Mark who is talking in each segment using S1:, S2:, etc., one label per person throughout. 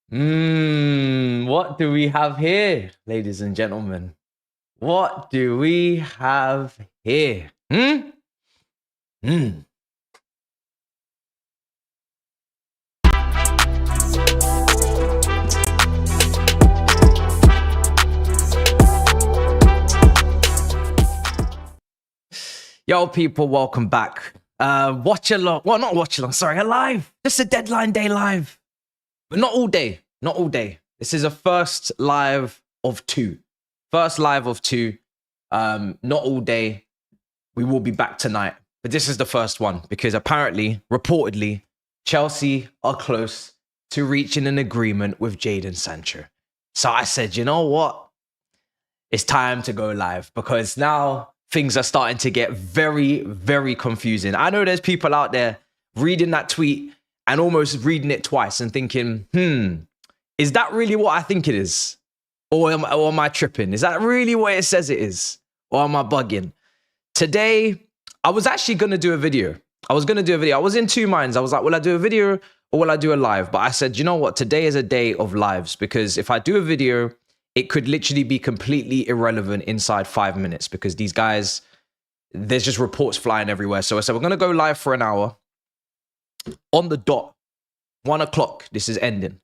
S1: What do we have here, ladies and gentlemen? What do we have here? Yo, people, welcome back. Watch along. Well, not watch along. Sorry, a live. Just a deadline day live, but not all day. Not all day. This is a first live of two. First live of two. Not all day. We will be back tonight, but this is the first one because apparently, reportedly, Chelsea are close to reaching an agreement with Jadon Sancho. So I said, you know what? It's time to go live because now things are starting to get very, very confusing. I know there's people out there reading that tweet and almost reading it twice and thinking, is that really what I think it is? Or am I tripping? Is that really what it says it is? Or am I bugging? Today, I was actually going to do a video. I was in two minds. I was like, will I do a video or will I do a live? But I said, you know what? Today is a day of lives because if I do a video, it could literally be completely irrelevant inside 5 minutes because these guys, there's just reports flying everywhere. So I said, we're going to go live for an hour on the dot, 1 o'clock. This is ending.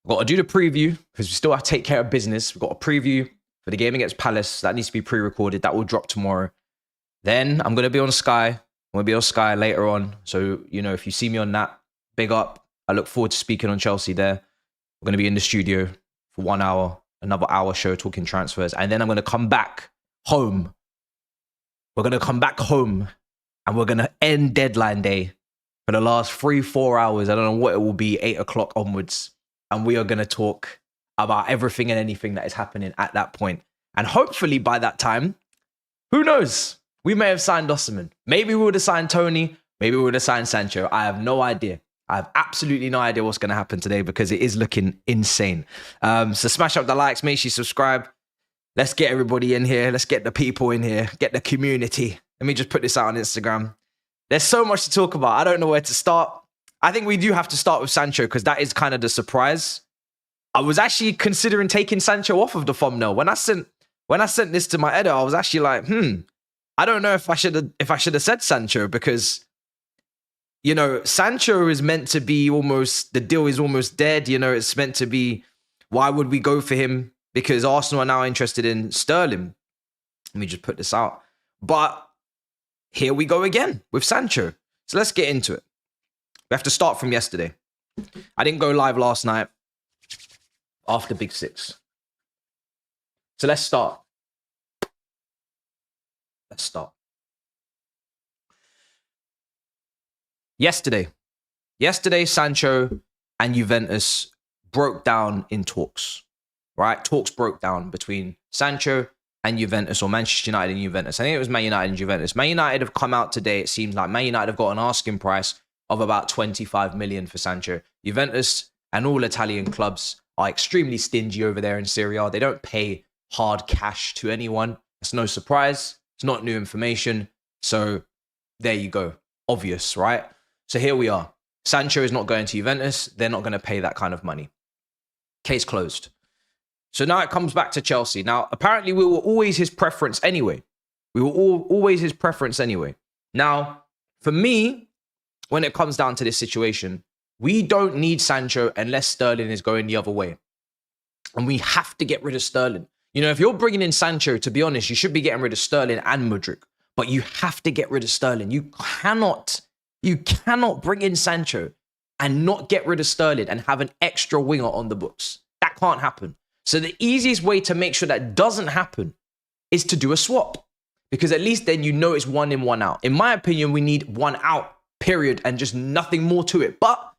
S1: I've got to do the preview because we still have to take care of business. We've got a preview for the game against Palace. That needs to be pre-recorded. That will drop tomorrow. Then I'm going to be on Sky. I'm going to be on Sky later on. So, you know, if you see me on that, big up. I look forward to speaking on Chelsea there. We're going to be in the studio for 1 hour. Another hour show talking transfers. And then I'm going to come back home. We're going to come back home and we're going to end deadline day for the last 3-4 hours. I don't know what it will be, 8 o'clock onwards. And we are going to talk about everything and anything that is happening at that point. And hopefully by that time, who knows? We may have signed Osimhen. Maybe we would have signed Toney. Maybe we would have signed Sancho. I have no idea. I have absolutely no idea what's going to happen today because it is looking insane. So smash up the likes, make sure you subscribe. Let's get everybody in here. Let's get the people in here, get the community. Let me just put this out on Instagram. There's so much to talk about. I don't know where to start. I think we do have to start with Sancho because that is kind of the surprise. I was actually considering taking Sancho off of the thumbnail. When I sent this to my editor, I was actually like, I don't know if I should have said Sancho because, you know, Sancho is meant to be almost, the deal is almost dead. You know, it's meant to be, why would we go for him? Because Arsenal are now interested in Sterling. Let me just put this out. But here we go again with Sancho. So let's get into it. We have to start from yesterday. I didn't go live last night after Big Six. So let's start. Yesterday, Sancho and Juventus broke down in talks, right? Talks broke down between Sancho and Juventus, or Manchester United and Juventus. I think it was Man United and Juventus. Man United have come out today. It seems like Man United have got an asking price of about 25 million for Sancho. Juventus and all Italian clubs are extremely stingy over there in Serie A. They don't pay hard cash to anyone. It's no surprise. It's not new information. So there you go. Obvious, right? So here we are. Sancho is not going to Juventus. They're not going to pay that kind of money. Case closed. So now it comes back to Chelsea. Now, apparently we were always his preference anyway. Always his preference anyway. Now, for me, when it comes down to this situation, we don't need Sancho unless Sterling is going the other way. And we have to get rid of Sterling. You know, if you're bringing in Sancho, to be honest, you should be getting rid of Sterling and Mudryk. But you have to get rid of Sterling. You cannot bring in Sancho and not get rid of Sterling and have an extra winger on the books. That can't happen. So the easiest way to make sure that doesn't happen is to do a swap. Because at least then you know it's 1 in, 1 out. In my opinion, we need 1 out, period, and just nothing more to it. But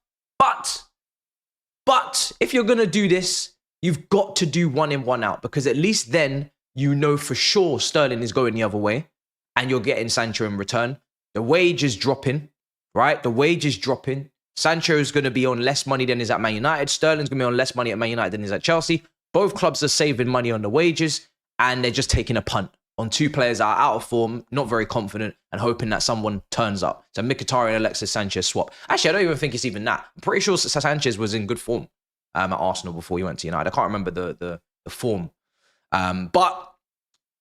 S1: if you're going to do this, you've got to do 1 in, 1 out. Because at least then you know for sure Sterling is going the other way and you're getting Sancho in return. The wage is dropping, right? The wage is dropping. Sancho is going to be on less money than he's at Man United. Sterling's going to be on less money at Man United than he's at Chelsea. Both clubs are saving money on the wages and they're just taking a punt on 2 players that are out of form, not very confident, and hoping that someone turns up. So Mkhitaryan and Alexis Sanchez swap. Actually, I don't even think it's even that. I'm pretty sure Sanchez was in good form. at Arsenal before he went to United. I can't remember the form. But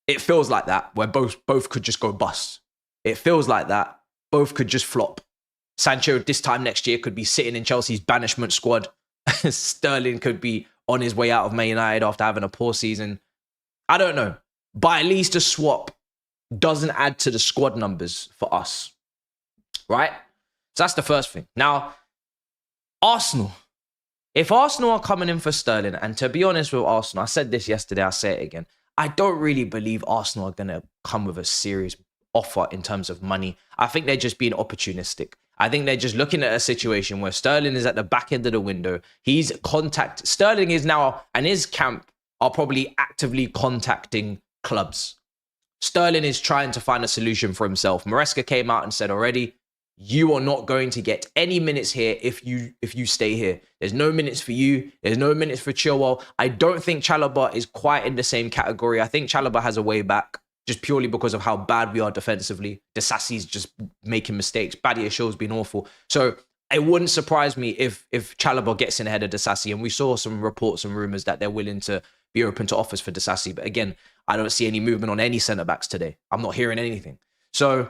S1: it feels like that, where both could just go bust. It feels like that. Both could just flop. Sancho this time next year could be sitting in Chelsea's banishment squad. Sterling could be on his way out of Man United after having a poor season. I don't know. But at least a swap doesn't add to the squad numbers for us. Right? So that's the first thing. Now, Arsenal. If Arsenal are coming in for Sterling, and to be honest with Arsenal, I said this yesterday, I'll say it again. I don't really believe Arsenal are going to come with a serious offer in terms of money. I think they're just being opportunistic. I think they're just looking at a situation where Sterling is at the back end of the window. Sterling is now, and his camp are probably actively contacting clubs. Sterling is trying to find a solution for himself. Maresca came out and said already, you are not going to get any minutes here if you stay here. There's no minutes for you. There's no minutes for Chilwell. I don't think Chalobah is quite in the same category. I think Chalobah has a way back just purely because of how bad we are defensively. Disasi's just making mistakes. Badiasho's been awful. So it wouldn't surprise me if Chalobah gets in ahead of Disasi. And we saw some reports and rumours that they're willing to be open to offers for Disasi. But again, I don't see any movement on any centre-backs today. I'm not hearing anything. So,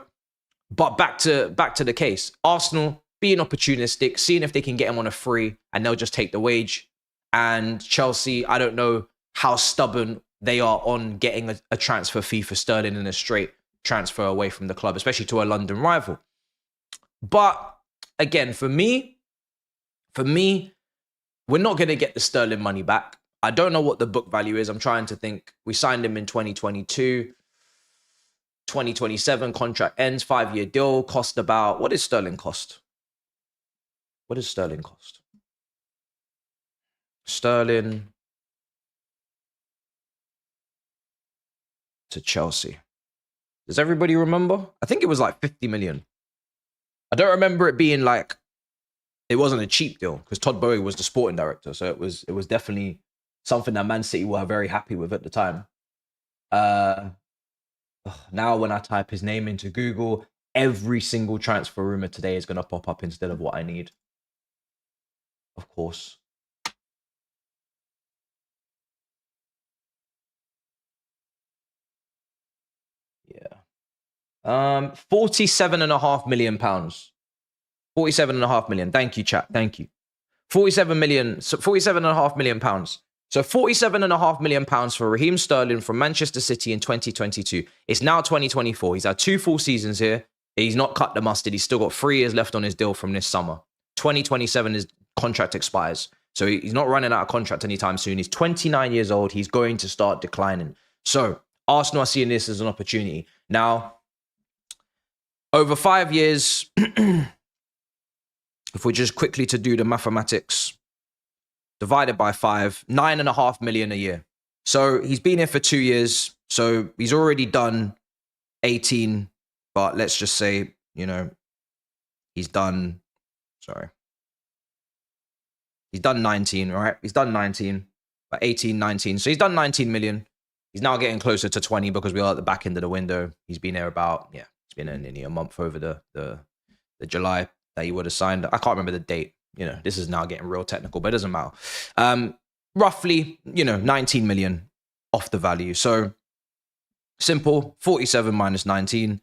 S1: but back to the case. Arsenal being opportunistic, seeing if they can get him on a free and they'll just take the wage. And Chelsea, I don't know how stubborn they are on getting a transfer fee for Sterling and a straight transfer away from the club, especially to a London rival. But again, for me, we're not going to get the Sterling money back. I don't know what the book value is. I'm trying to think. We signed him in 2022. 2027 contract ends, 5-year deal, cost about, what does Sterling cost? What does Sterling cost? Sterling to Chelsea. Does everybody remember? I think it was like 50 million. I don't remember it being like, it wasn't a cheap deal because Todd Boehly was the sporting director. So it was definitely something that Man City were very happy with at the time. Now when I type his name into Google, every single transfer rumor today is going to pop up instead of what I need. Of course. Yeah. 47.5 million pounds. 47.5 million. Thank you, chat. Thank you. 47.5 million pounds. So 47.5 million pounds for Raheem Sterling from Manchester City in 2022. It's now 2024. He's had 2 full seasons here. He's not cut the mustard. He's still got 3 years left on his deal from this summer. 2027, his contract expires. So he's not running out of contract anytime soon. He's 29 years old. He's going to start declining. So Arsenal are seeing this as an opportunity. Now, over 5 years, if we're just quickly to do the mathematics, divided by 5, 9.5 million a year. So he's been here for 2 years. So he's already done 18, but let's just say, he's done 19, right? He's done 19, but 18, 19. So he's done 19 million. He's now getting closer to 20 because we are at the back end of the window. He's been there about, it's been nearly a month over the July that he would have signed. I can't remember the date. This is now getting real technical, but it doesn't matter. Roughly, 19 million off the value. So simple, 47 minus 19.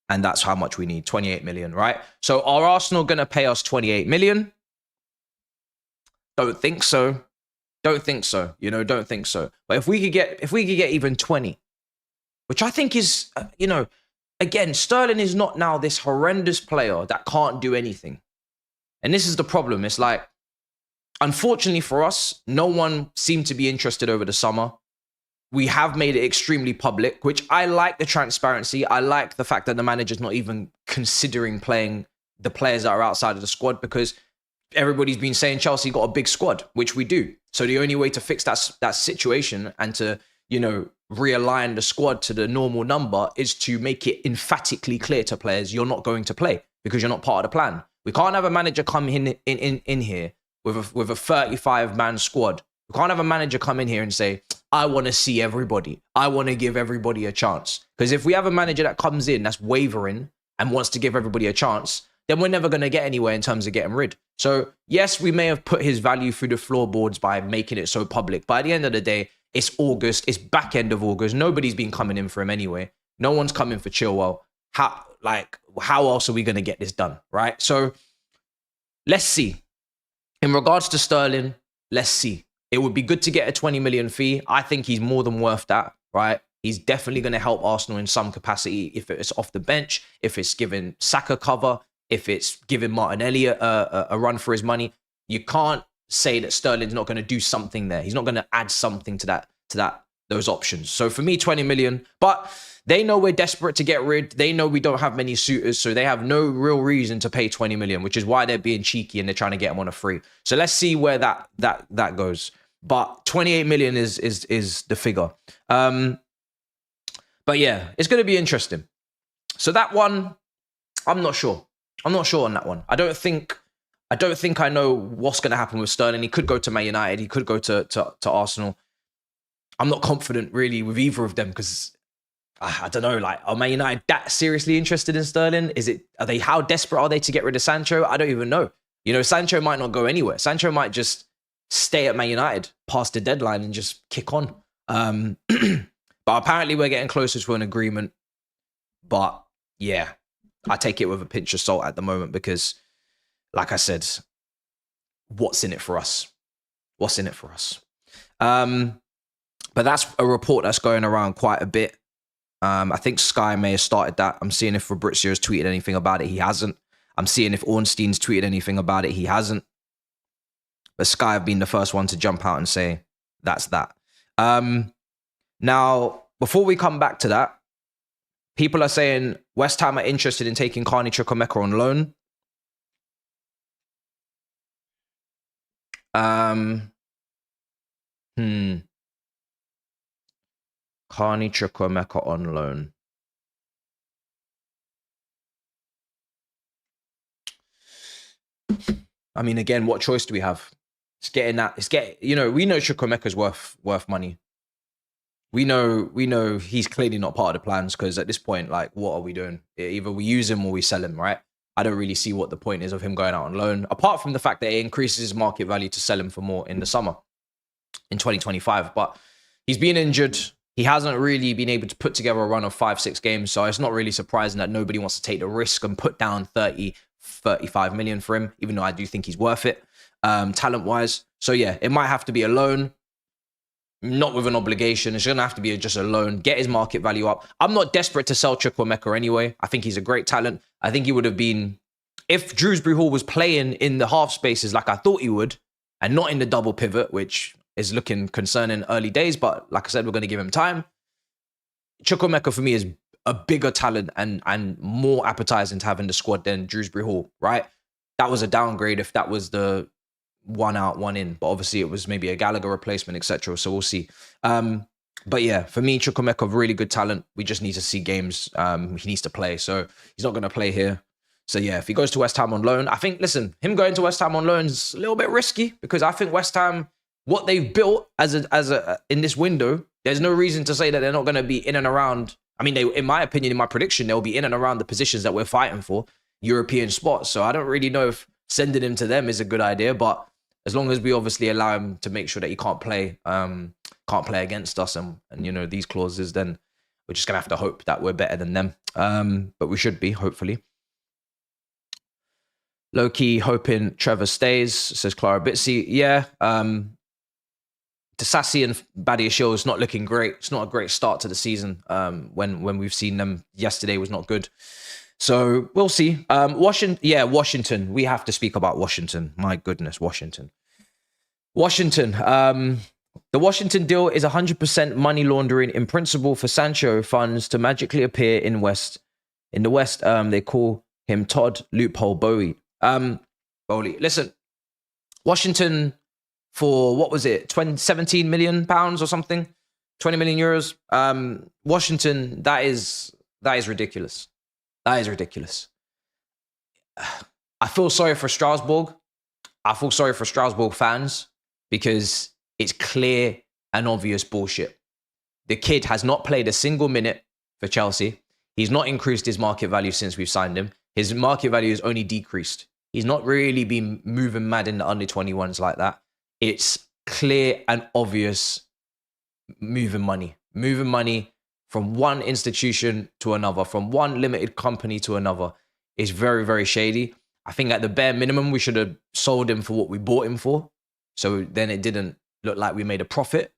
S1: And that's how much we need, 28 million, right? So are Arsenal going to pay us 28 million? Don't think so. Don't think so. Don't think so. But if we could get even 20, which I think is, again, Sterling is not now this horrendous player that can't do anything. And this is the problem. It's like, unfortunately for us, no one seemed to be interested over the summer. We have made it extremely public, which I like the transparency. I like the fact that the manager's not even considering playing the players that are outside of the squad because everybody's been saying Chelsea got a big squad, which we do. So the only way to fix that situation and to, realign the squad to the normal number is to make it emphatically clear to players you're not going to play because you're not part of the plan. We can't have a manager come in here with a 35-man squad. We can't have a manager come in here and say, I want to see everybody. I want to give everybody a chance. Because if we have a manager that comes in that's wavering and wants to give everybody a chance, then we're never going to get anywhere in terms of getting rid. So yes, we may have put his value through the floorboards by making it so public. But at the end of the day, it's August. It's back end of August. Nobody's been coming in for him anyway. No one's coming for Chilwell. How else are we going to get this done, right? So let's see. In regards to Sterling, let's see. It would be good to get a 20 million fee. I think he's more than worth that, right? He's definitely going to help Arsenal in some capacity if it's off the bench, if it's giving Saka cover, if it's giving Martinelli a run for his money. You can't say that Sterling's not going to do something there. He's not going to add something to those options. So for me, 20 million. But they know we're desperate to get rid. They know we don't have many suitors, so they have no real reason to pay 20 million, which is why they're being cheeky and they're trying to get him on a free. So let's see where that goes. But 28 million is the figure. But yeah, it's going to be interesting. So that one, I'm not sure. I'm not sure on that one. I don't think I know what's going to happen with Sterling. He could go to Man United. He could go to Arsenal. I'm not confident really with either of them because I don't know. Like, are Man United that seriously interested in Sterling? How desperate are they to get rid of Sancho? I don't even know. You know, Sancho might not go anywhere. Sancho might just stay at Man United past the deadline and just kick on. But apparently we're getting closer to an agreement. But yeah, I take it with a pinch of salt at the moment because, like I said, what's in it for us? What's in it for us? But that's a report that's going around quite a bit. I think Sky may have started that. I'm seeing if Fabrizio has tweeted anything about it. He hasn't. I'm seeing if Ornstein's tweeted anything about it. He hasn't. But Sky have been the first one to jump out and say, that's that. Now, before we come back to that, people are saying West Ham are interested in taking Carney Chukwuemeka on loan. Carney Chukwuemeka on loan. I mean, again, what choice do we have? We know Chukwuemeka's worth money. We know he's clearly not part of the plans because at this point, like, what are we doing? Either we use him or we sell him, right? I don't really see what the point is of him going out on loan, apart from the fact that it increases his market value to sell him for more in the summer in 2025. But he's been injured. He hasn't really been able to put together a run of 5-6 games. So it's not really surprising that nobody wants to take the risk and put down 35 million for him, even though I do think he's worth it, talent-wise. So yeah, it might have to be a loan. Not with an obligation. It's going to have to be just a loan. Get his market value up. I'm not desperate to sell Chukwuemeka anyway. I think he's a great talent. I think he would have been... If Dewsbury Hall was playing in the half spaces like I thought he would, and not in the double pivot, which is looking concerning early days, but like I said, we're going to give him time. Chukwuemeka for me is a bigger talent and more appetizing to have in the squad than Dewsbury Hall, right? That was a downgrade if that was the... one out, one in, but obviously it was maybe a Gallagher replacement, etc. So we'll see. But yeah, for me, Chukwuemeka, really good talent. We just need to see games. He needs to play, so he's not going to play here. So yeah, if he goes to West Ham on loan, I think, listen, him going to West Ham on loan is a little bit risky because I think West Ham, what they've built as a in this window, there's no reason to say that they're not going to be in and around. I mean, in my opinion, in my prediction, they'll be in and around the positions that we're fighting for, European spots. So I don't really know if sending him to them is a good idea, but as long as we obviously allow him to make sure that he can't play against us and you know, these clauses, then we're just going to have to hope that we're better than them. But we should be, hopefully. Low-key hoping Trevor stays, says Clara Bitsy. Yeah, Disasi and Badiashile is not looking great. It's not a great start to the season when we've seen them. Yesterday was not good. So we'll see. Washington. We have to speak about Washington. My goodness, Washington. The Washington deal is 100% money laundering in principle for Sancho funds to magically appear in the West. They call him Todd Loophole Bowie. Bowley. Listen, Washington for what was it? 17 million pounds or something? 20 million euros. Washington, that is ridiculous. That is ridiculous. I feel sorry for Strasbourg. I feel sorry for Strasbourg fans because it's clear and obvious bullshit. The kid has not played a single minute for Chelsea. He's not increased his market value since we've signed him. His market value has only decreased. He's not really been moving mad in the under 21s like that. It's clear and obvious moving money from one institution to another, from one limited company to another. Is very, very shady. I think at the bare minimum, we should have sold him for what we bought him for. So then it didn't look like we made a profit.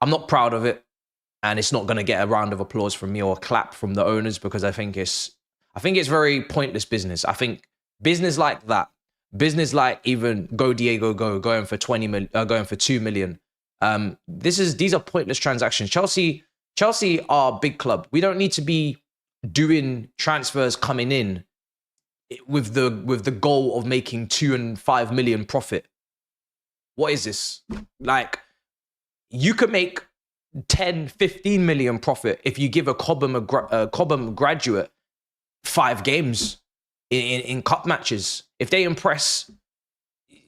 S1: I'm not proud of it. And it's not going to get a round of applause from me or a clap from the owners, because I think it's very pointless business. I think business like that, business like even Go Diego Go going for 20 million, going for 2 million. These are pointless transactions. Chelsea are a big club. We don't need to be doing transfers coming in with the goal of making 2 and 5 million profit. What is this? Like, you could make 10, 15 million profit if you give a Cobham graduate 5 games in cup matches. If they impress,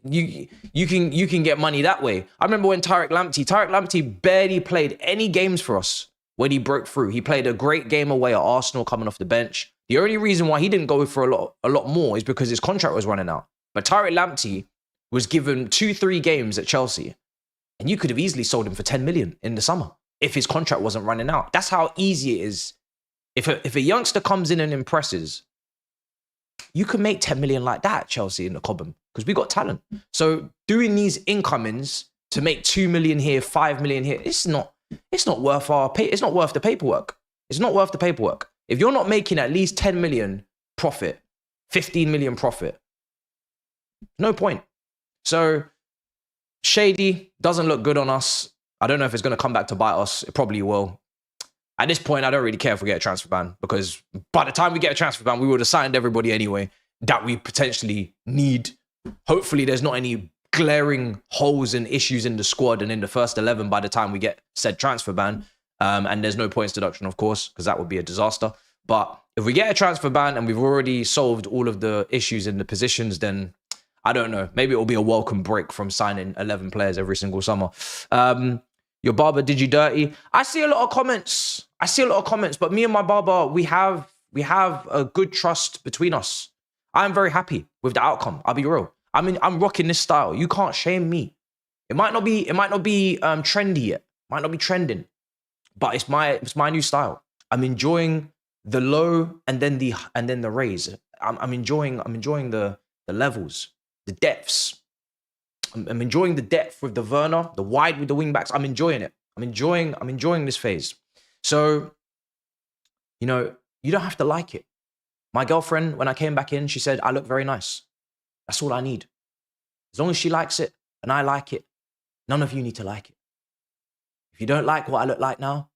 S1: you can get money that way. I remember when Tariq Lamptey barely played any games for us when he broke through. He played a great game away at Arsenal coming off the bench. The only reason why he didn't go for a lot more is because his contract was running out. But Tariq Lamptey was given 2-3 games at Chelsea, and you could have easily sold him for 10 million in the summer if his contract wasn't running out. That's how easy it is. If a youngster comes in and impresses, you can make 10 million like that at Chelsea in the Cobham, because we got talent. So doing these incomings to make 2 million here, 5 million here, it's not worth it's not worth the paperwork. It's not worth the paperwork. If you're not making at least 10 million profit, 15 million profit, no point. So shady, doesn't look good on us. I don't know if it's going to come back to bite us. It probably will. At this point, I don't really care if we get a transfer ban, because by the time we get a transfer ban, we would have signed everybody anyway that we potentially need. Hopefully there's not any glaring holes and issues in the squad and in the first 11 by the time we get said transfer ban. And there's no points deduction, of course, because that would be a disaster. But if we get a transfer ban and we've already solved all of the issues in the positions, then I don't know. Maybe it will be a welcome break from signing 11 players every single summer. Your barber did you dirty. I see a lot of comments. But me and my barber, we have a good trust between us. I'm very happy with the outcome. I'll be real. I mean, I'm rocking this style. You can't shame me. It might not be trendy yet. Might not be trending, but it's my new style. I'm enjoying the low and then the raise. I'm enjoying the levels, the depths. I'm enjoying the depth with the Werner, the wide with the wing backs. I'm enjoying it. I'm enjoying this phase. So, you don't have to like it. My girlfriend, when I came back in, she said, I look very nice. That's all I need. As long as she likes it and I like it, none of you need to like it. If you don't like what I look like now,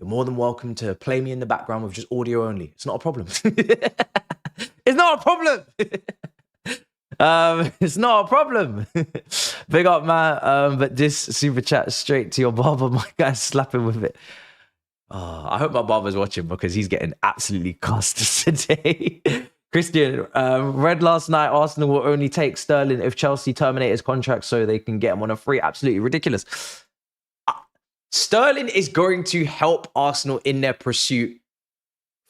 S1: you're more than welcome to play me in the background with just audio only. It's not a problem. It's not a problem. It's not a problem. Big up, man. But this super chat straight to your barber. My guy's slapping with it. Oh, I hope my barber's watching, because he's getting absolutely cussed today. Christian, read last night Arsenal will only take Sterling if Chelsea terminate his contract so they can get him on a free. Absolutely ridiculous. Sterling is going to help Arsenal in their pursuit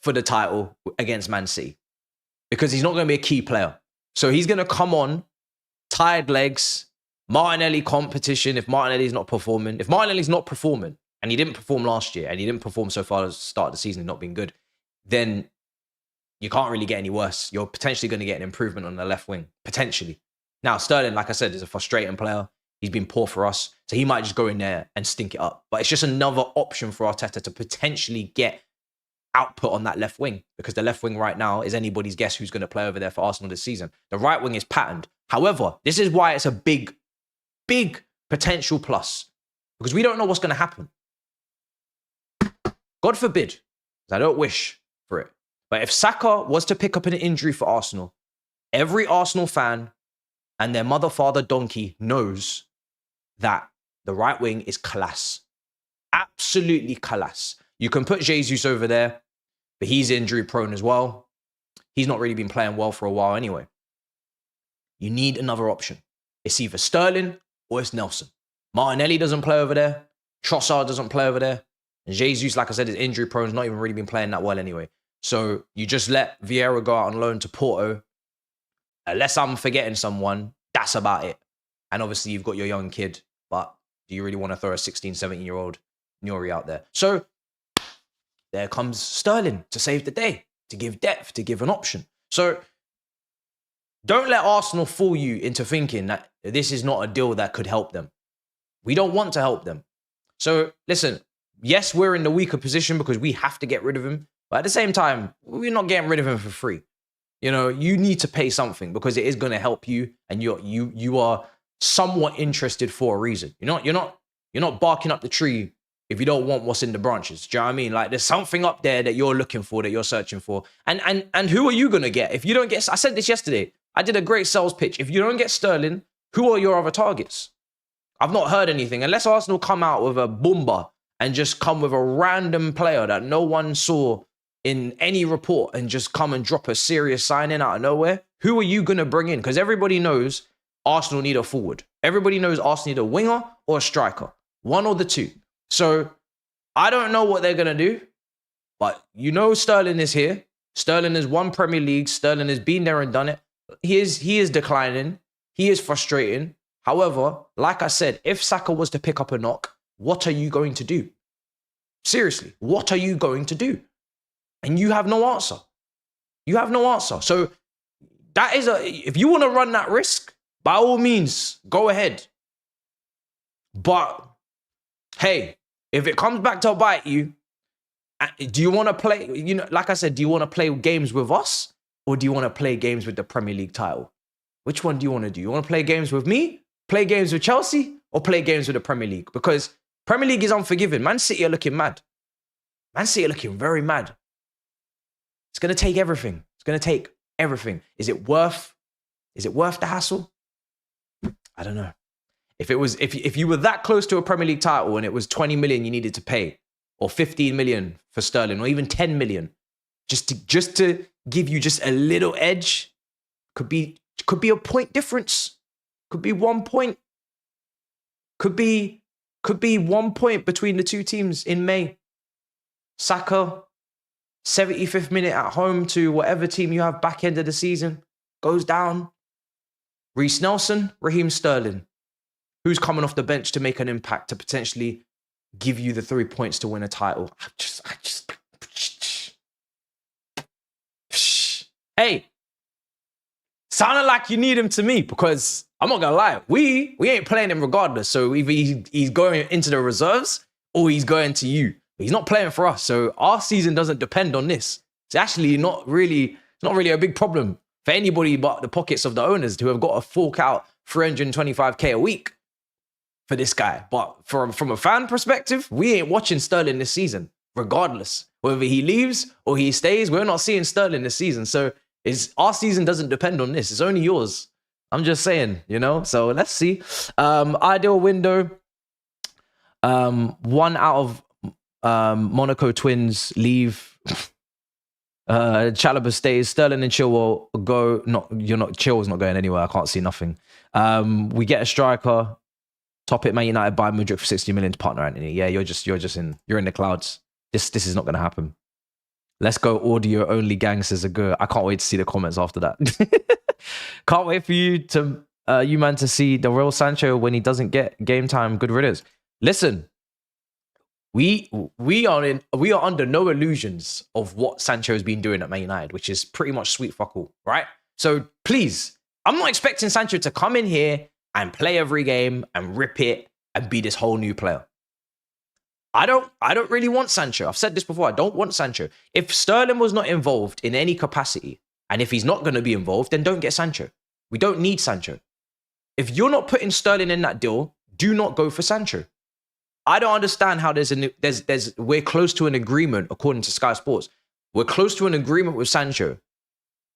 S1: for the title against Man City, because he's not going to be a key player. So he's going to come on, tired legs, Martinelli competition if Martinelli's not performing. If Martinelli's not performing, and he didn't perform last year, and he didn't perform so far at the start of the season, not been good, then you can't really get any worse. You're potentially going to get an improvement on the left wing, potentially. Now, Sterling, like I said, is a frustrating player. He's been poor for us, so he might just go in there and stink it up. But it's just another option for Arteta to potentially get output on that left wing, because the left wing right now is anybody's guess who's going to play over there for Arsenal this season. The right wing is patterned. However, this is why it's a big, big potential plus, because we don't know what's going to happen. God forbid, I don't wish for it. But if Saka was to pick up an injury for Arsenal, every Arsenal fan and their mother, father, donkey knows that the right wing is class. Absolutely class. You can put Jesus over there, but he's injury prone as well. He's not really been playing well for a while anyway. You need another option. It's either Sterling or it's Nelson. Martinelli doesn't play over there. Trossard doesn't play over there. And Jesus, like I said, is injury prone. He's not even really been playing that well anyway. So you just let Vieira go out on loan to Porto. Unless I'm forgetting someone, that's about it. And obviously you've got your young kid, but do you really want to throw a 16, 17-year-old Nuri out there? So there comes Sterling to save the day, to give depth, to give an option. So don't let Arsenal fool you into thinking that this is not a deal that could help them. We don't want to help them. So listen, yes, we're in the weaker position because we have to get rid of him. But at the same time, we're not getting rid of him for free. You know, you need to pay something because it is going to help you, and you are somewhat interested for a reason. You're not barking up the tree if you don't want what's in the branches. Do you know what I mean? Like, there's something up there that you're looking for, that you're searching for. And who are you going to get? If you don't get, I said this yesterday, I did a great sales pitch. If you don't get Sterling, who are your other targets? I've not heard anything. Unless Arsenal come out with a boomba and just come with a random player that no one saw in any report and just come and drop a serious signing out of nowhere, who are you going to bring in? Because everybody knows Arsenal need a forward. Everybody knows Arsenal need a winger or a striker. One or the two. So I don't know what they're going to do, but you know Sterling is here. Sterling has won Premier League. Sterling has been there and done it. He is declining. He is frustrating. However, like I said, if Saka was to pick up a knock, what are you going to do? Seriously, what are you going to do? And you have no answer. You have no answer. So that is if you want to run that risk, by all means, go ahead. But hey, if it comes back to bite you, do you want to play, you know, like I said, do you want to play games with us or do you want to play games with the Premier League title? Which one do you want to do? You want to play games with me, play games with Chelsea, or play games with the Premier League? Because Premier League is unforgiving. Man City are looking mad. Man City are looking very mad. It's going to take everything. It's going to take everything. Is it worth the hassle? I don't know. If you were that close to a Premier League title and it was 20 million you needed to pay, or 15 million for Sterling, or even 10 million, just to give you just a little edge, could be a point difference. Could be 1 point. Could be 1 point between the two teams in May. Saka, 75th minute at home to whatever team you have back end of the season, goes down. Reece Nelson, Raheem Sterling. Who's coming off the bench to make an impact to potentially give you the 3 points to win a title? Hey, sounded like you need him to me, because I'm not gonna lie, we ain't playing him regardless. So either he's going into the reserves or he's going to you. But he's not playing for us. So our season doesn't depend on this. It's actually not really a big problem for anybody but the pockets of the owners who have got to fork out 325k a week for this guy. But from a fan perspective, we ain't watching Sterling this season, regardless. Whether he leaves or he stays, we're not seeing Sterling this season. So our season doesn't depend on this. It's only yours. I'm just saying, you know? So let's see. Ideal window. 1 out of Monaco twins leave. Chalobah stays. Sterling and Chilwell go. Chilwell's not going anywhere. I can't see nothing. We get a striker. Top it, Man United buy Mudryk for 60 million to partner Anthony. Yeah, you're in the clouds. This is not going to happen. Let's go audio only, gangsters are good. I can't wait to see the comments after that. Can't wait for you man to see the real Sancho when he doesn't get game time. Good riddance. Listen, we are under no illusions of what Sancho has been doing at Man United, which is pretty much sweet fuck all, right? So please, I'm not expecting Sancho to come in here and play every game and rip it and be this whole new player. I don't really want Sancho. I've said this before. I don't want Sancho. If Sterling was not involved in any capacity, and if he's not going to be involved, then don't get Sancho. We don't need Sancho. If you're not putting Sterling in that deal, do not go for Sancho. I don't understand how we're close to an agreement, according to Sky Sports. We're close to an agreement with Sancho,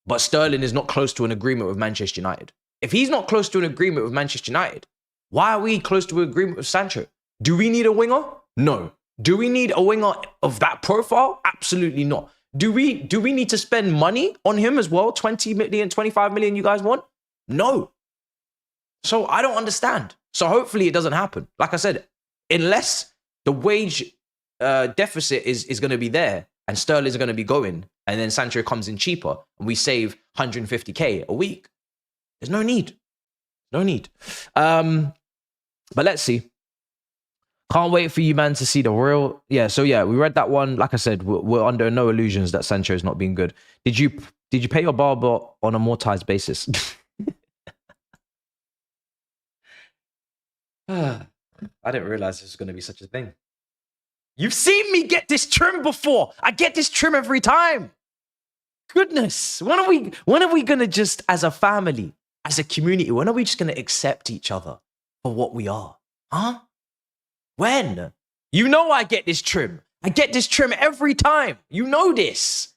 S1: but Sterling is not close to an agreement with Manchester United. If he's not close to an agreement with Manchester United, why are we close to an agreement with Sancho? Do we need a winger? No. Do we need a winger of that profile? Absolutely not. Do we need to spend money on him as well? 20 million, 25 million you guys want? No. So I don't understand. So hopefully it doesn't happen. Like I said, unless the wage deficit is going to be there and Sterling's going to be going, and then Sancho comes in cheaper, and we save 150k a week. There's no need. No need. But let's see. Can't wait for you, man, to see the real. Yeah, so yeah, we read that one. Like I said, we're under no illusions that Sancho's not being good. Did you pay your barber on a amortized basis? I didn't realize this was going to be such a thing. You've seen me get this trim before. I get this trim every time. Goodness. When are we going to just, as a family, as a community, when are we just going to accept each other for what we are? Huh? When? You know I get this trim. I get this trim every time. You know this.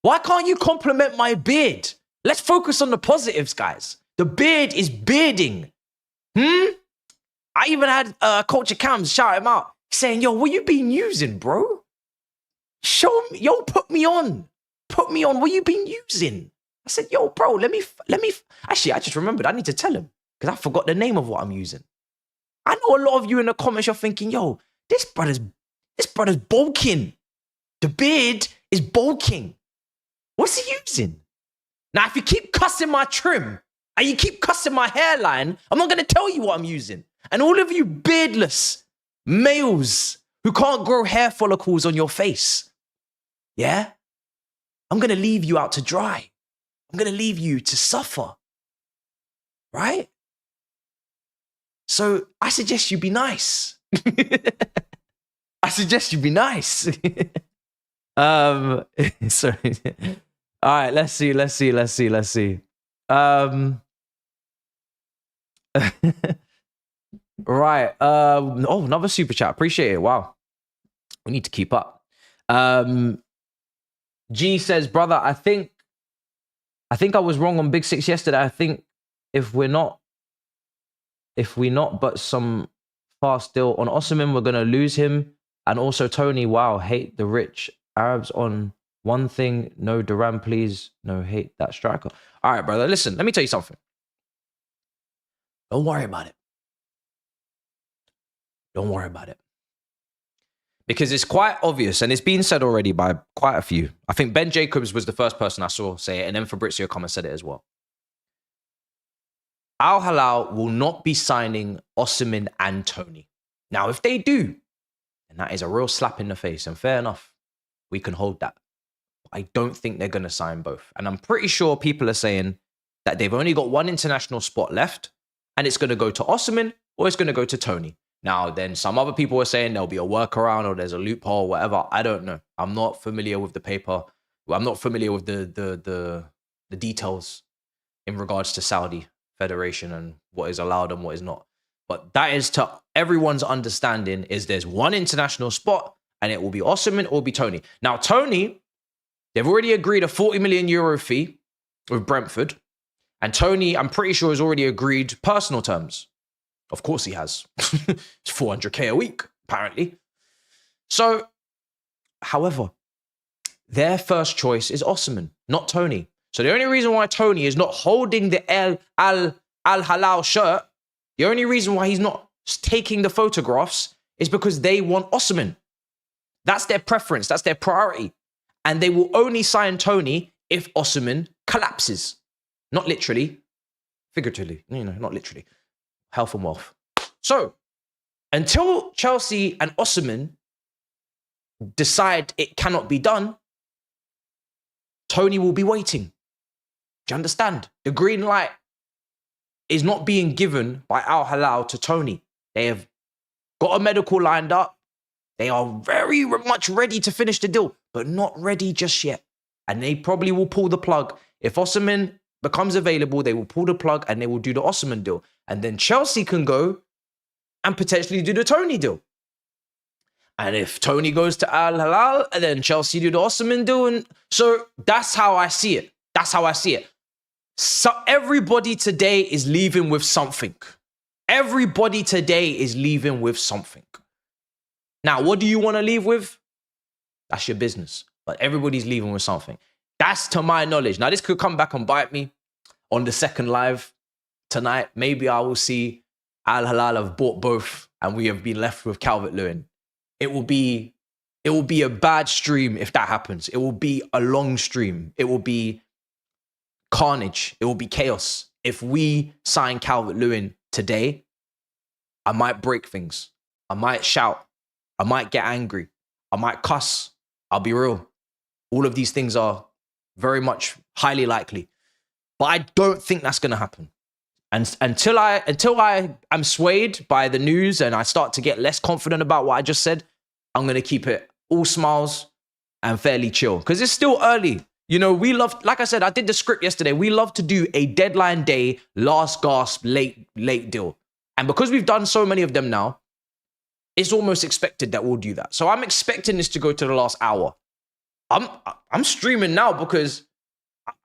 S1: Why can't you compliment my beard? Let's focus on the positives, guys. The beard is bearding. I even had Culture Cams shout him out, saying, yo, what you been using, bro? Show me, yo, put me on. Put me on, what you been using? I said, yo, bro, let me. Actually, I just remembered, I need to tell him, because I forgot the name of what I'm using. I know a lot of you in the comments, you're thinking, yo, this brother's bulking. The beard is bulking. What's he using? Now, if you keep cussing my trim, and you keep cussing my hairline, I'm not going to tell you what I'm using. And all of you beardless males who can't grow hair follicles on your face, yeah? I'm going to leave you out to dry. I'm going to leave you to suffer, right? So I suggest you be nice. I suggest you be nice. Sorry. All right, let's see. Right. Oh, another super chat. Appreciate it. Wow. We need to keep up. G says, brother, I think I was wrong on Big Six yesterday. I think if we not but some fast deal on Osimhen, we're gonna lose him. And also Toney, wow, hate the rich Arabs on one thing. No Duran, please. No hate that striker. All right, brother. Listen, let me tell you something. Don't worry about it. Don't worry about it. Because it's quite obvious, and it's been said already by quite a few. I think Ben Jacobs was the first person I saw say it, and then Fabrizio come and said it as well. Al Hilal will not be signing Osimhen and Toney. Now, if they do, then that is a real slap in the face, and fair enough, we can hold that. I don't think they're going to sign both. And I'm pretty sure people are saying that they've only got one international spot left, and it's going to go to Osimhen or it's going to go to Toney. Now, then some other people are saying there'll be a workaround or there's a loophole, whatever. I don't know. I'm not familiar with the paper. I'm not familiar with the details in regards to Saudi Federation and what is allowed and what is not. But that is, to everyone's understanding, is there's one international spot and it will be Osimhen or it will be Toney. Now, Toney, they've already agreed a 40 million euro fee with Brentford. And Toney, I'm pretty sure, has already agreed personal terms. Of course he has. It's 400k a week, apparently. So, however, their first choice is Osimhen, not Toney. So the only reason why Toney is not holding the Al Hilal shirt, the only reason why he's not taking the photographs is because they want Osimhen. That's their preference. That's their priority. And they will only sign Toney if Osimhen collapses. Not literally, figuratively, not literally. Health and wealth. So, until Chelsea and Osimhen decide it cannot be done, Toney will be waiting. Do you understand? The green light is not being given by Al Hilal to Toney. They have got a medical lined up. They are very much ready to finish the deal, but not ready just yet. And they probably will pull the plug. If Osimhen becomes available, they will pull the plug and they will do the Osimhen deal. And then Chelsea can go and potentially do the Toney deal. And if Toney goes to Al Hilal, and then Chelsea do the Osimhen deal. And so that's how I see it. That's how I see it. So everybody today is leaving with something. Everybody today is leaving with something. Now, what do you want to leave with? That's your business. But everybody's leaving with something. That's to my knowledge. Now, this could come back and bite me on the second live tonight. Maybe I will see Al Hilal have bought both and we have been left with Calvert-Lewin. It will be It will be a bad stream if that happens. It will be a long stream. It will be carnage. It will be chaos. If we sign Calvert-Lewin today, I might break things. I might shout. I might get angry. I might cuss. I'll be real. All of these things are very much highly likely. But I don't think that's going to happen. And until I am swayed by the news and I start to get less confident about what I just said, I'm going to keep it all smiles and fairly chill. Because it's still early. You know, we love, like I said, I did the script yesterday. We love to do a deadline day, last gasp, late deal. And because we've done so many of them now, it's almost expected that we'll do that. So I'm expecting this to go to the last hour. I'm streaming now because,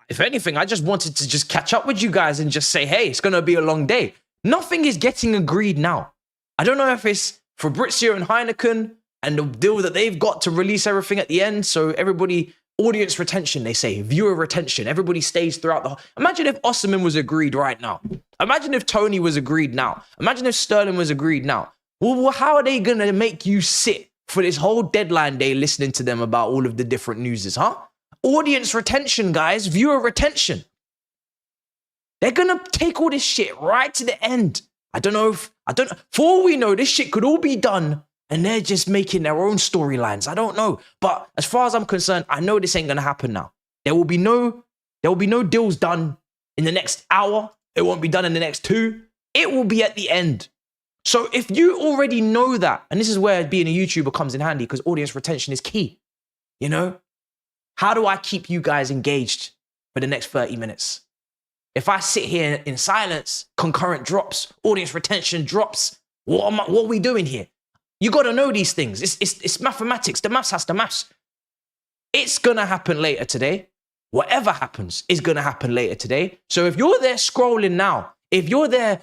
S1: if anything, I just wanted to just catch up with you guys and just say, hey, it's going to be a long day. Nothing is getting agreed now. I don't know if it's Fabrizio and Heineken and the deal that they've got to release everything at the end. So everybody, audience retention, they say, viewer retention. Everybody stays throughout the whole. Imagine if Osimhen was agreed right now. Imagine if Toney was agreed now. Imagine if Sterling was agreed now. Well, how are they going to make you sit for this whole deadline day listening to them about all of the different newses, huh? Audience retention, guys. Viewer retention. They're going to take all this shit right to the end. For all we know, this shit could all be done and they're just making their own storylines. I don't know. But as far as I'm concerned, I know this ain't going to happen now. There will be no deals done in the next hour. It won't be done in the next 2. It will be at the end. So if you already know that, and this is where being a YouTuber comes in handy because audience retention is key, you know? How do I keep you guys engaged for the next 30 minutes? If I sit here in silence, concurrent drops, audience retention drops, what are we doing here? You got to know these things. It's mathematics. The maths has the maths. It's going to happen later today. Whatever happens is going to happen later today. So if you're there scrolling now, if you're there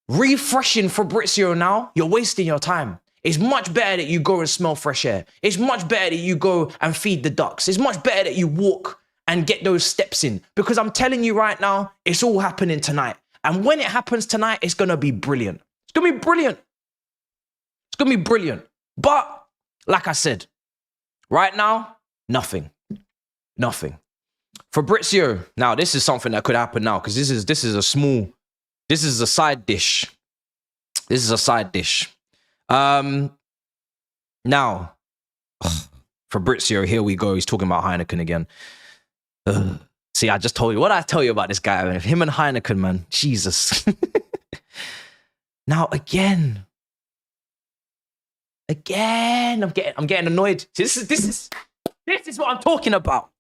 S1: refreshing Fabrizio now, you're wasting your time. It's much better that you go and smell fresh air. It's much better that you go and feed the ducks. It's much better that you walk and get those steps in. Because I'm telling you right now, it's all happening tonight. And when it happens tonight, it's going to be brilliant. It's going to be brilliant. It's going to be brilliant. But, like I said, right now, nothing. Nothing. Fabrizio, now this is something that could happen now because this is a side dish. This is a side dish. Now, Fabrizio, here we go. He's talking about Heineken again. See, I just told you. What did I tell you about this guy? Man? Him and Heineken, man. Jesus. Now, again, I'm getting annoyed. This is what I'm talking about.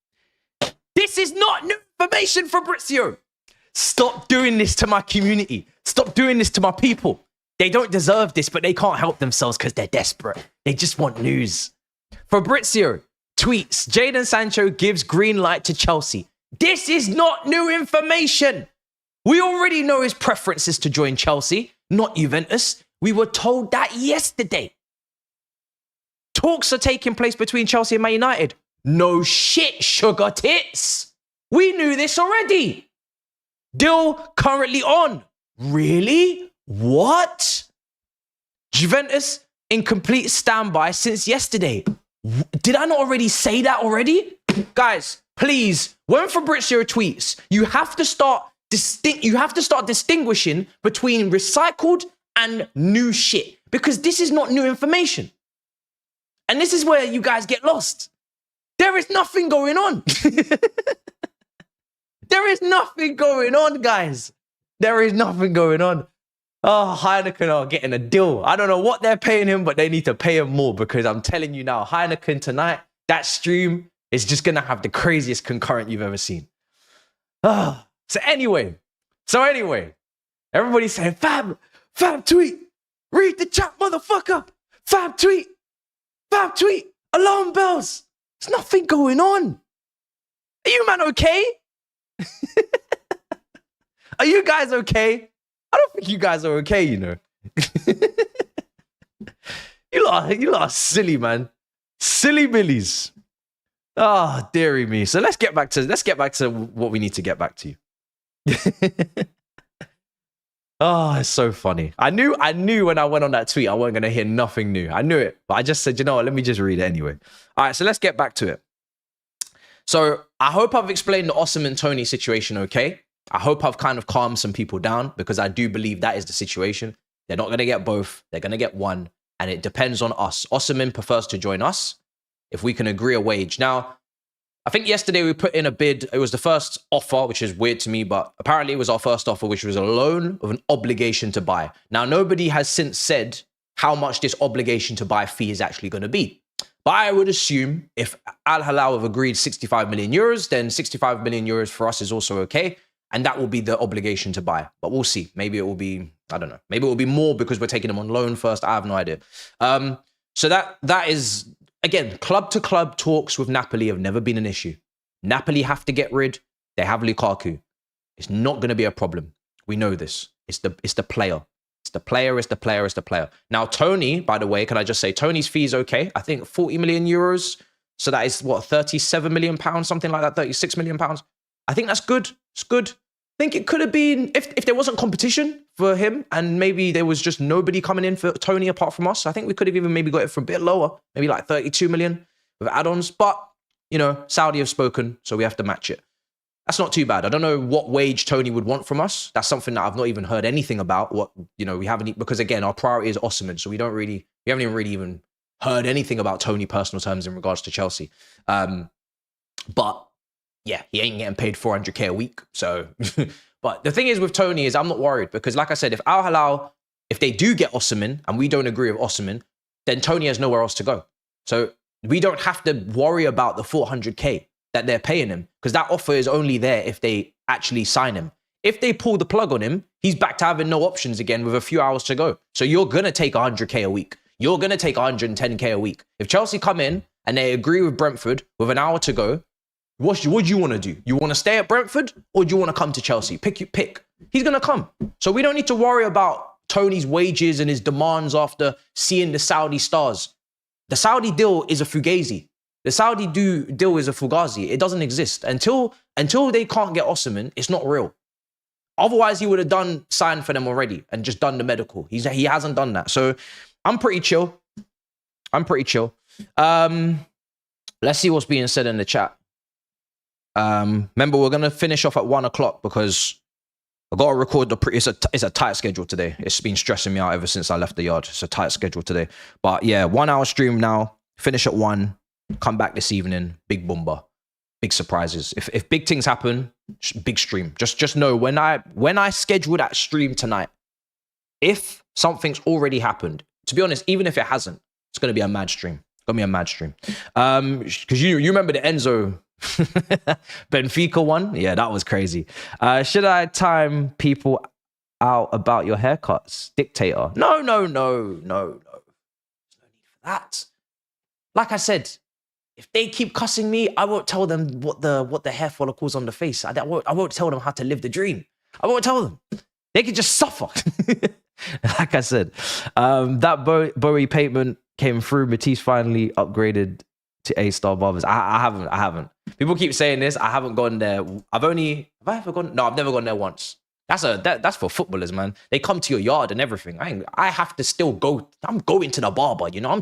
S1: This is not new information, Fabrizio. Stop doing this to my community. Stop doing this to my people. They don't deserve this, but they can't help themselves because they're desperate. They just want news. Fabrizio tweets, Jadon Sancho gives green light to Chelsea. This is not new information. We already know his preference is to join Chelsea, not Juventus. We were told that yesterday. Talks are taking place between Chelsea and Man United. No shit, sugar tits. We knew this already. Deal currently on. Really? What? Juventus in complete standby since yesterday. Did I not already say that already? Guys, please, when Fabrizio tweets, you have to start distinguishing between recycled and new shit because this is not new information. And this is where you guys get lost. There is nothing going on. There is nothing going on, guys. There is nothing going on. Oh, Heineken are getting a deal. I don't know what they're paying him, but they need to pay him more because I'm telling you now, Heineken tonight, that stream is just going to have the craziest concurrent you've ever seen. Oh. So anyway, everybody's saying, Fab tweet, read the chat, motherfucker. Fab tweet, alarm bells. There's nothing going on. Are you man okay? Are you guys okay? I don't think you guys are okay, you know. You lot are silly, man. Silly billies. Oh, dearie me. So let's get back to what we need to get back to. Oh, it's so funny. I knew when I went on that tweet, I wasn't going to hear nothing new. I knew it, but I just said, you know what, let me just read it anyway. All right, so let's get back to it. So I hope I've explained the Osimhen and Toney situation okay. I hope I've kind of calmed some people down because I do believe that is the situation. They're not going to get both. They're going to get one, and it depends on us. Osimhen prefers to join us if we can agree a wage. Now, I think yesterday we put in a bid. It was the first offer, which is weird to me, but apparently it was our first offer, which was a loan of an obligation to buy. Now, nobody has since said how much this obligation to buy fee is actually going to be. But I would assume if Al Hilal have agreed 65 million euros, then 65 million euros for us is also okay. And that will be the obligation to buy. But we'll see. Maybe it will be, I don't know. Maybe it will be more because we're taking them on loan first. I have no idea. So that is... Again, club-to-club talks with Napoli have never been an issue. Napoli have to get rid. They have Lukaku. It's not going to be a problem. We know this. It's the player. It's the player. Now, Toney, by the way, can I just say, Toney's fee is okay. I think 40 million euros. So that is, what, 37 million pounds, something like that, 36 million pounds. I think that's good. It's good. I think it could have been, if there wasn't competition for him and maybe there was just nobody coming in for Toney apart from us, I think we could have even maybe got it for a bit lower, maybe like 32 million with add-ons. But, you know, Saudi have spoken, so we have to match it. That's not too bad. I don't know what wage Toney would want from us. That's something that I've not even heard anything about. What, you know, we haven't, because again, our priority is Osimhen, so we haven't even really heard anything about Toney personal terms in regards to Chelsea. But yeah, he ain't getting paid 400k a week. So, but the thing is with Toney is I'm not worried because like I said, if Al Hilal, if they do get Osimhen and we don't agree with Osimhen, then Toney has nowhere else to go. So we don't have to worry about the 400k that they're paying him because that offer is only there if they actually sign him. If they pull the plug on him, he's back to having no options again with a few hours to go. So you're going to take 100k a week. You're going to take 110k a week. If Chelsea come in and they agree with Brentford with an hour to go, what do you want to do? You want to stay at Brentford or do you want to come to Chelsea? Pick. He's going to come. So we don't need to worry about Toney's wages and his demands after seeing the Saudi stars. The Saudi deal is a fugazi. The Saudi deal is a fugazi. It doesn't exist. Until they can't get Osimhen, it's not real. Otherwise, he would have signed for them already and just done the medical. He hasn't done that. So I'm pretty chill. Let's see what's being said in the chat. Remember, we're going to finish off at 1 o'clock because I got to record it's a tight schedule today. It's been stressing me out ever since I left the yard. It's a tight schedule today. But yeah, 1 hour stream now. Finish at 1. Come back this evening. Big bomber. Big surprises. If big things happen, big stream. Just know when I schedule that stream tonight, if something's already happened, to be honest, even if it hasn't, it's going to be a mad stream. It's going to be a mad stream. Because you remember the Enzo Benfica one? Yeah, that was crazy. Should I time people out about your haircuts? Dictator. No. There's no need for that. Like I said, if they keep cussing me, I won't tell them what the hair follicles on the face. I won't tell them how to live the dream. I won't tell them. They can just suffer. Like I said, that Bowie payment came through. Matisse finally upgraded to A-star barbers. I haven't. People keep saying this. I haven't gone there. Have I ever gone? No, I've never gone there once. That's for footballers, man. They come to your yard and everything. I have to still go. I'm going to the barber. You know, I'm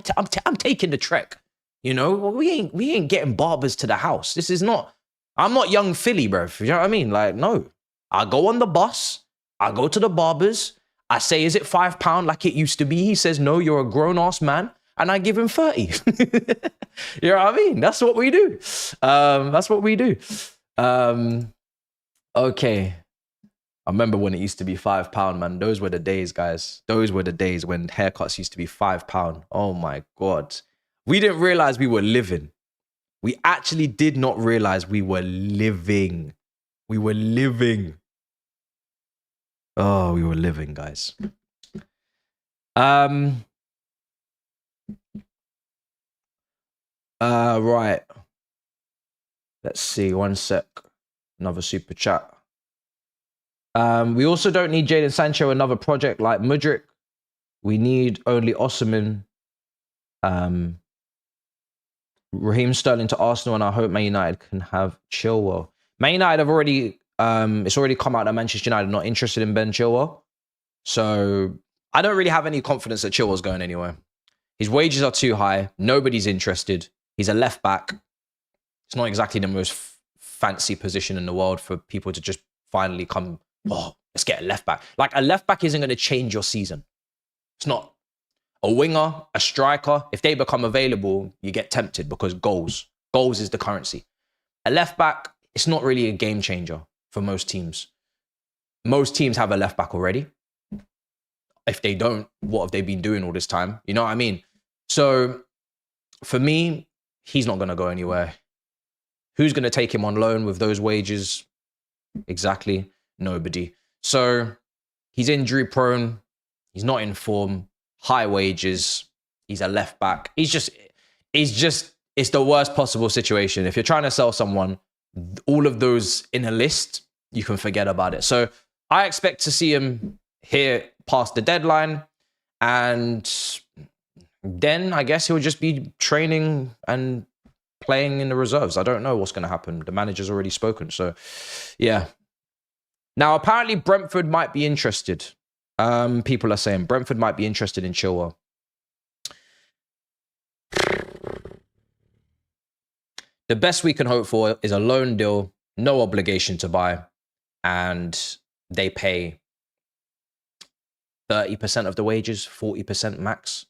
S1: taking the trek. You know, we ain't getting barbers to the house. This is not. I'm not young Philly, bro. You know what I mean? Like, no. I go on the bus. I go to the barbers. I say, is it £5 like it used to be? He says, no, you're a grown-ass man. And I give him 30. You know what I mean? That's what we do. Okay. I remember when it used to be £5, man. Those were the days, guys. Those were the days when haircuts used to be £5. Oh my God. We didn't realize we were living. We actually did not realize we were living. We were living. Oh, we were living, guys. Right. Let's see. One sec. Another super chat. We also don't need Jadon Sancho, another project like Mudryk. We need only Osimhen. Raheem Sterling to Arsenal, and I hope Man United can have Chilwell. Man United have already, it's already come out that Manchester United are not interested in Ben Chilwell. So I don't really have any confidence that Chilwell's going anywhere. His wages are too high. Nobody's interested. He's a left back. It's not exactly the most fancy position in the world for people to just finally come, oh, let's get a left back. Like, a left back isn't going to change your season. It's not. A winger, a striker, if they become available, you get tempted because goals. Goals is the currency. A left back, it's not really a game changer for most teams. Most teams have a left back already. If they don't, what have they been doing all this time? You know what I mean? So for me, he's not going to go anywhere. Who's going to take him on loan with those wages? Exactly. Nobody. So he's injury prone. He's not in form. High wages. He's a left back. It's the worst possible situation. If you're trying to sell someone, all of those in a list, you can forget about it. So I expect to see him here past the deadline. And then I guess he'll just be training and playing in the reserves. I don't know what's going to happen. The manager's already spoken. So, yeah. Now, apparently Brentford might be interested. People are saying Brentford might be interested in Chilwell. The best we can hope for is a loan deal, no obligation to buy, and they pay 30% of the wages, 40% max.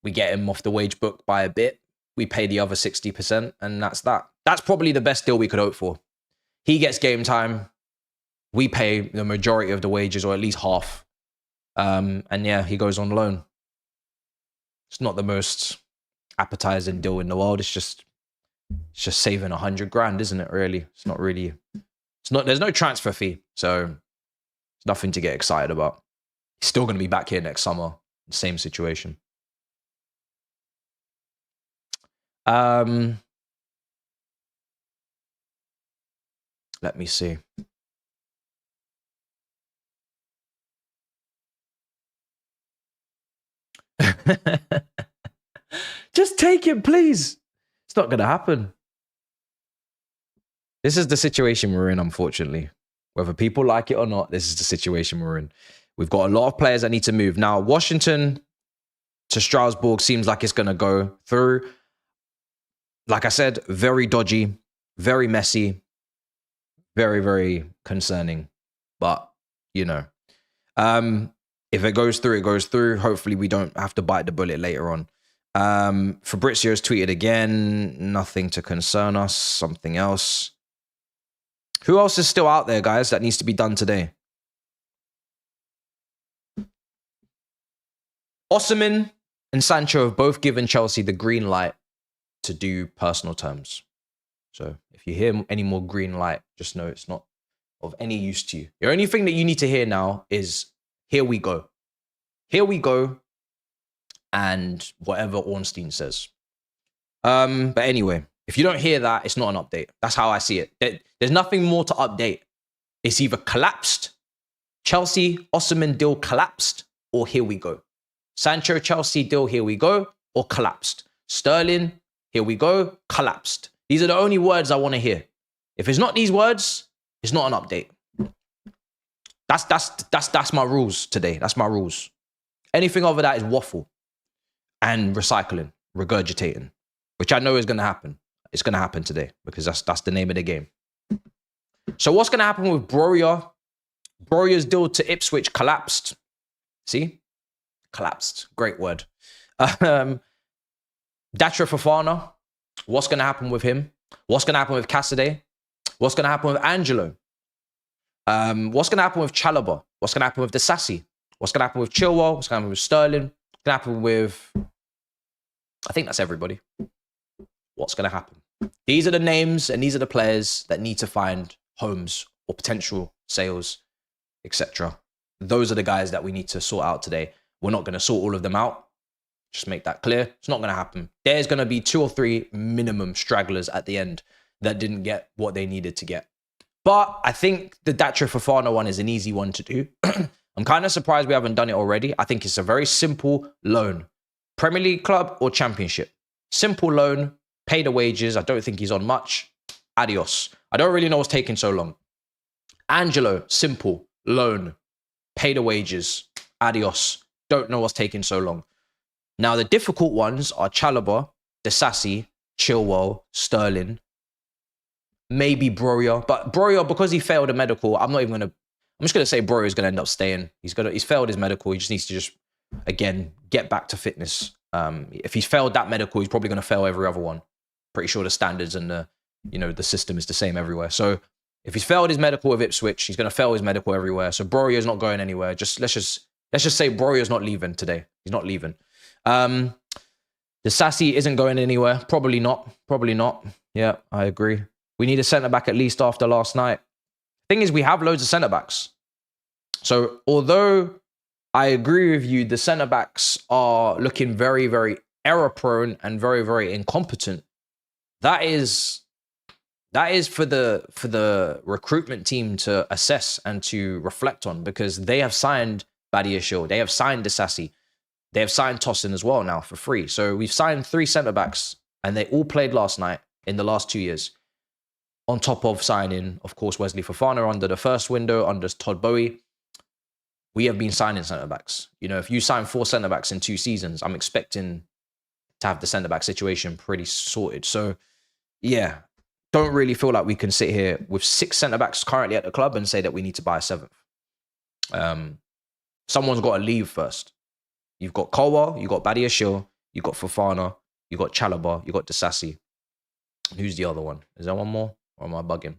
S1: We get him off the wage book by a bit. We pay the other 60%, and that's that. That's probably the best deal we could hope for. He gets game time. We pay the majority of the wages, or at least half. And yeah, he goes on loan. It's not the most appetizing deal in the world. It's just saving 100 grand, isn't it? Really, it's not really. There's no transfer fee, so it's nothing to get excited about. He's still going to be back here next summer. Same situation. Let me see. Just take him, please. It's not going to happen. This is the situation we're in, unfortunately. Whether people like it or not, this is the situation we're in. We've got a lot of players that need to move. Now, Washington to Strasbourg seems like it's going to go through. Like I said, very dodgy, very messy, very, very concerning. But, you know, if it goes through, it goes through. Hopefully we don't have to bite the bullet later on. Fabrizio's tweeted again. Nothing to concern us. Something else. Who else is still out there, guys, that needs to be done today? Osimhen and Sancho have both given Chelsea the green light to do personal terms. So if you hear any more green light, just know it's not of any use to you. The only thing that you need to hear now is, here we go. Here we go. And whatever Ornstein says. But anyway, if you don't hear that, it's not an update. That's how I see it. There's nothing more to update. It's either collapsed, Chelsea, Osimhen deal collapsed, or here we go. Sancho, Chelsea deal, here we go, or collapsed. Sterling, here we go, collapsed. These are the only words I want to hear. If it's not these words, it's not an update. That's my rules today. That's my rules. Anything over that is waffle and recycling, regurgitating, which I know is going to happen. It's going to happen today because that's the name of the game. So what's going to happen with Broja? Broja's deal to Ipswich collapsed. See? Collapsed. Great word. Datra Fofana. What's going to happen with him? What's going to happen with Cassidy? What's going to happen with Angelo? What's going to happen with Chalobah? What's going to happen with Disasi? What's going to happen with Chilwell? What's going to happen with Sterling? What's going to happen with... I think that's everybody. What's going to happen? These are the names and these are the players that need to find homes or potential sales, etc. Those are the guys that we need to sort out today. We're not going to sort all of them out. Just make that clear. It's not going to happen. There's going to be 2 or 3 minimum stragglers at the end that didn't get what they needed to get. But I think the Datra Fofana one is an easy one to do. I'm kind of surprised we haven't done it already. I think it's a very simple loan. Premier League club or Championship. Simple loan. Pay the wages. I don't think he's on much. Adios. I don't really know what's taking so long. Angelo, simple loan. pay the wages. Adios. Don't know what's taking so long. Now, the difficult ones are Chalobah, Disasi, Chilwell, Sterling, maybe Broja. But Broja, because he failed a medical, I'm just going to say Broja is going to end up staying. He's failed his medical. He just needs to again, get back to fitness. If he's failed that medical, he's probably going to fail every other one. Pretty sure the standards and the system is the same everywhere. So if he's failed his medical with Ipswich, he's going to fail his medical everywhere. So Broja is not going anywhere. Let's just say Broja is not leaving today. He's not leaving. The Sassy isn't going anywhere. Probably not. Yeah, I agree. We need a centre-back at least after last night. Thing is, we have loads of centre-backs. So although I agree with you, the centre-backs are looking very, very error-prone and very, very incompetent. That is for the recruitment team to assess and to reflect on, because they have signed Badiashile, they have signed Disasi, they have signed Tosin as well now for free. So we've signed 3 centre-backs and they all played last night in the last 2 years. On top of signing, of course, Wesley Fofana under the first window, under Todd Bowie. We have been signing centre-backs. If you sign 4 centre-backs in 2 seasons, I'm expecting to have the centre-back situation pretty sorted. So, yeah, don't really feel like we can sit here with 6 centre-backs currently at the club and say that we need to buy a 7th. Someone's got to leave first. You've got Kowa, you've got Badiashile, you've got Fofana, you've got Chalobah, you've got Disasi. Who's the other one? Is there one more? Or am I bugging?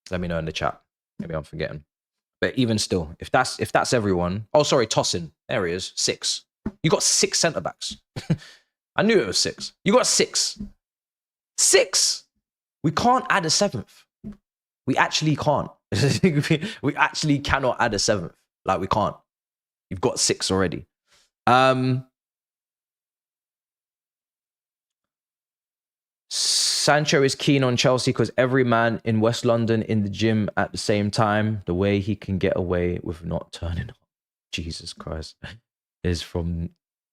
S1: Let me know in the chat. Maybe I'm forgetting. But even still, if that's everyone... Oh, sorry, Tosin. There he is. 6. You got 6 centre-backs. I knew it was 6. You got 6. 6! We can't add a 7th. We actually can't. We actually cannot add a 7th. Like, we can't. You've got 6 already. Sancho is keen on Chelsea because every man in West London in the gym at the same time. The way he can get away with not turning up. Jesus Christ. Is from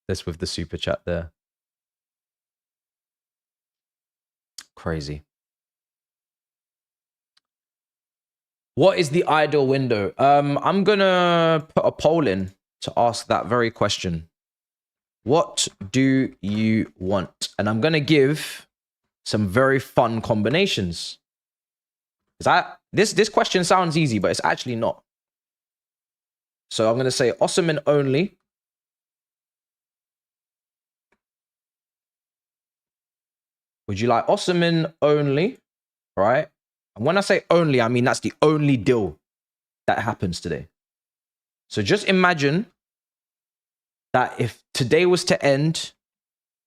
S1: this with the super chat there. Crazy. What is the ideal window? I'm going to put a poll in to ask that very question. What do you want? And I'm going to give some very fun combinations. This question sounds easy, but it's actually not. So I'm going to say Osimhen only. Would you like Osimhen only? Right? And when I say only, I mean that's the only deal that happens today. So just imagine that if today was to end,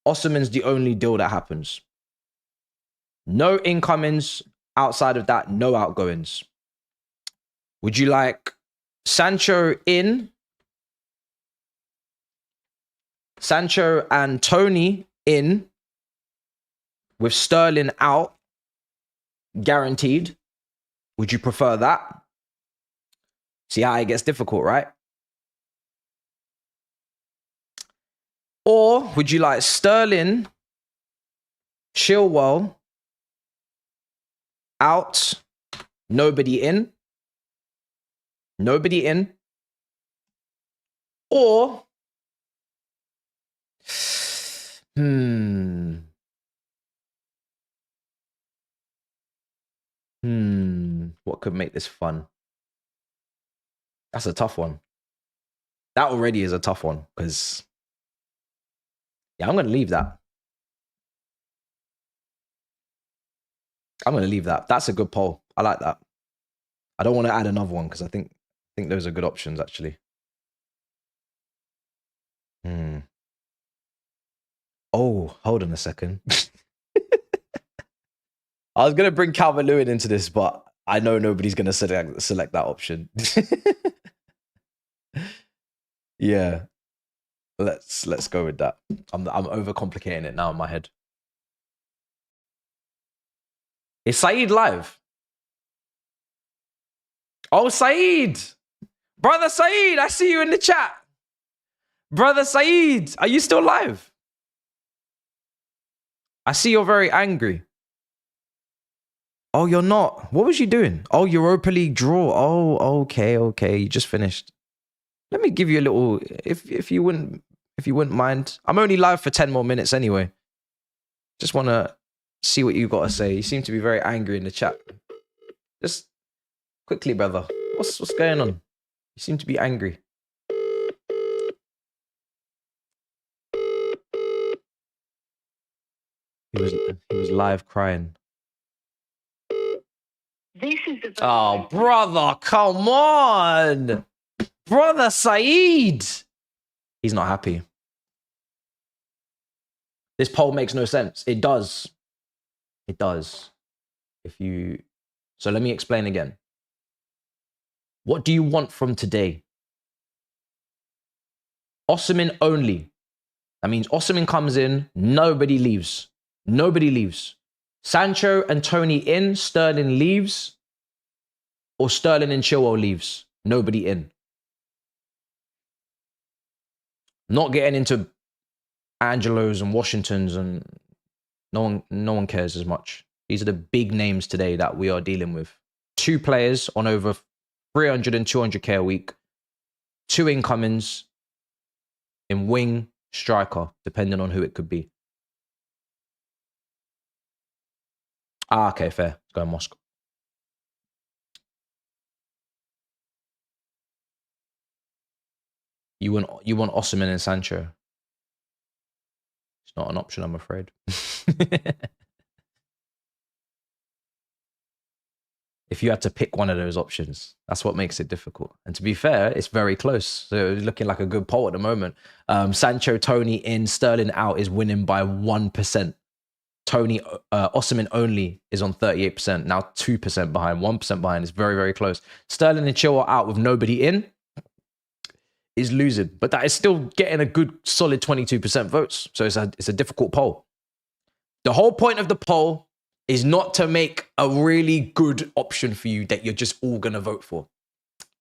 S1: Osimhen's the only deal that happens. No incomings outside of that, no outgoings. Would you like Sancho in? Sancho and Toney in with Sterling out, guaranteed. Would you prefer that? See how it gets difficult, right? Or would you like Sterling, Chilwell out, nobody in? Nobody in? Or what could make this fun? That's a tough one. That already is a tough one because, yeah, I'm going to leave that. I'm going to leave that. That's a good poll. I like that. I don't want to add another one because I think those are good options, actually. Oh, hold on a second. I was going to bring Calvert-Lewin into this, but I know nobody's going to select that option. Yeah. Let's go with that. I'm overcomplicating it now in my head. Is Saeed live? Oh, Saeed! Brother Saeed, I see you in the chat. Brother Saeed, are you still live? I see you're very angry. Oh, you're not. What was you doing? Oh, Europa League draw. Oh, okay. You just finished. Let me give you a little, if you wouldn't mind. I'm only live for 10 more minutes anyway. Just want to see what you got to say. You seem to be very angry in the chat. Just quickly, brother. What's going on? You seem to be angry. He was live crying.
S2: This is the
S1: Oh, brother, come on. Brother Saeed. He's not happy. This poll makes no sense. It does. It does. So let me explain again. What do you want from today? Osimhen only. That means Osimhen comes in, nobody leaves. Nobody leaves. Sancho and Toney in, Sterling leaves, or Sterling and Chilwell leaves. Nobody in. Not getting into Angelos and Washingtons, and no one cares as much. These are the big names today that we are dealing with. 2 players on over 300 and 200k a week. 2 incomings in wing, striker, depending on who it could be. Okay, fair. Let's go Moscow. You want Osimhen and Sancho. It's not an option, I'm afraid. If you had to pick one of those options, that's what makes it difficult. And to be fair, it's very close. So it's looking like a good poll at the moment. Sancho, Toney in, Sterling out is winning by 1%. Toney, Osimhen only is on 38%. Now 2% behind, 1% behind. It's very, very close. Sterling and Chilwell out with nobody in is losing. But that is still getting a good, solid 22% votes. So it's a difficult poll. The whole point of the poll is not to make a really good option for you that you're just all going to vote for.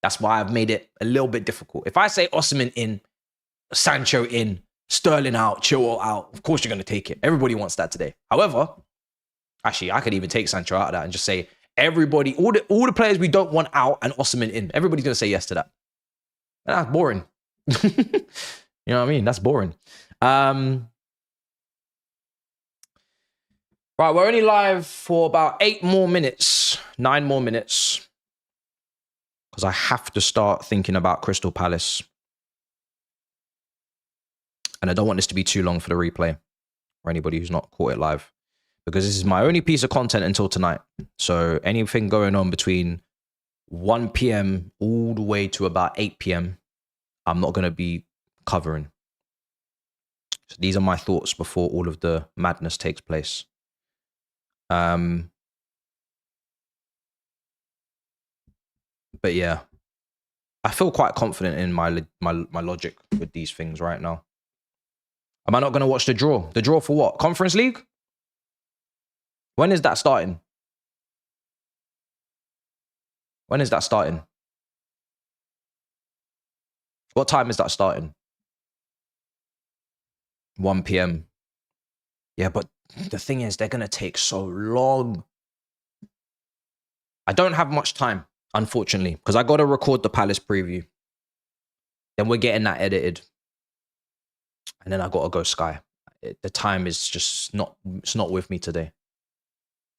S1: That's why I've made it a little bit difficult. If I say Osimhen in, Sancho in, Sterling out, Chilwell out, of course you're going to take it. Everybody wants that today. However, actually, I could even take Sancho out of that and just say everybody, all the players we don't want out and Osimhen in. Everybody's going to say yes to that. And that's boring. You know what I mean? That's boring. Right, we're only live for about 8 more minutes, 9 more minutes, because I have to start thinking about Crystal Palace. And I don't want this to be too long for the replay for anybody who's not caught it live, because this is my only piece of content until tonight. So anything going on between 1 p.m. all the way to about 8 p.m., I'm not going to be covering. So these are my thoughts before all of the madness takes place. But yeah, I feel quite confident in my logic with these things right now. Am I not going to watch the draw? The draw for what? Conference League? When is that starting? When is that starting? What time is that starting? 1 p.m. Yeah, but the thing is, they're going to take so long. I don't have much time, unfortunately, because I got to record the Palace preview. Then we're getting that edited. And then I got to go Sky. The time is just it's not with me today.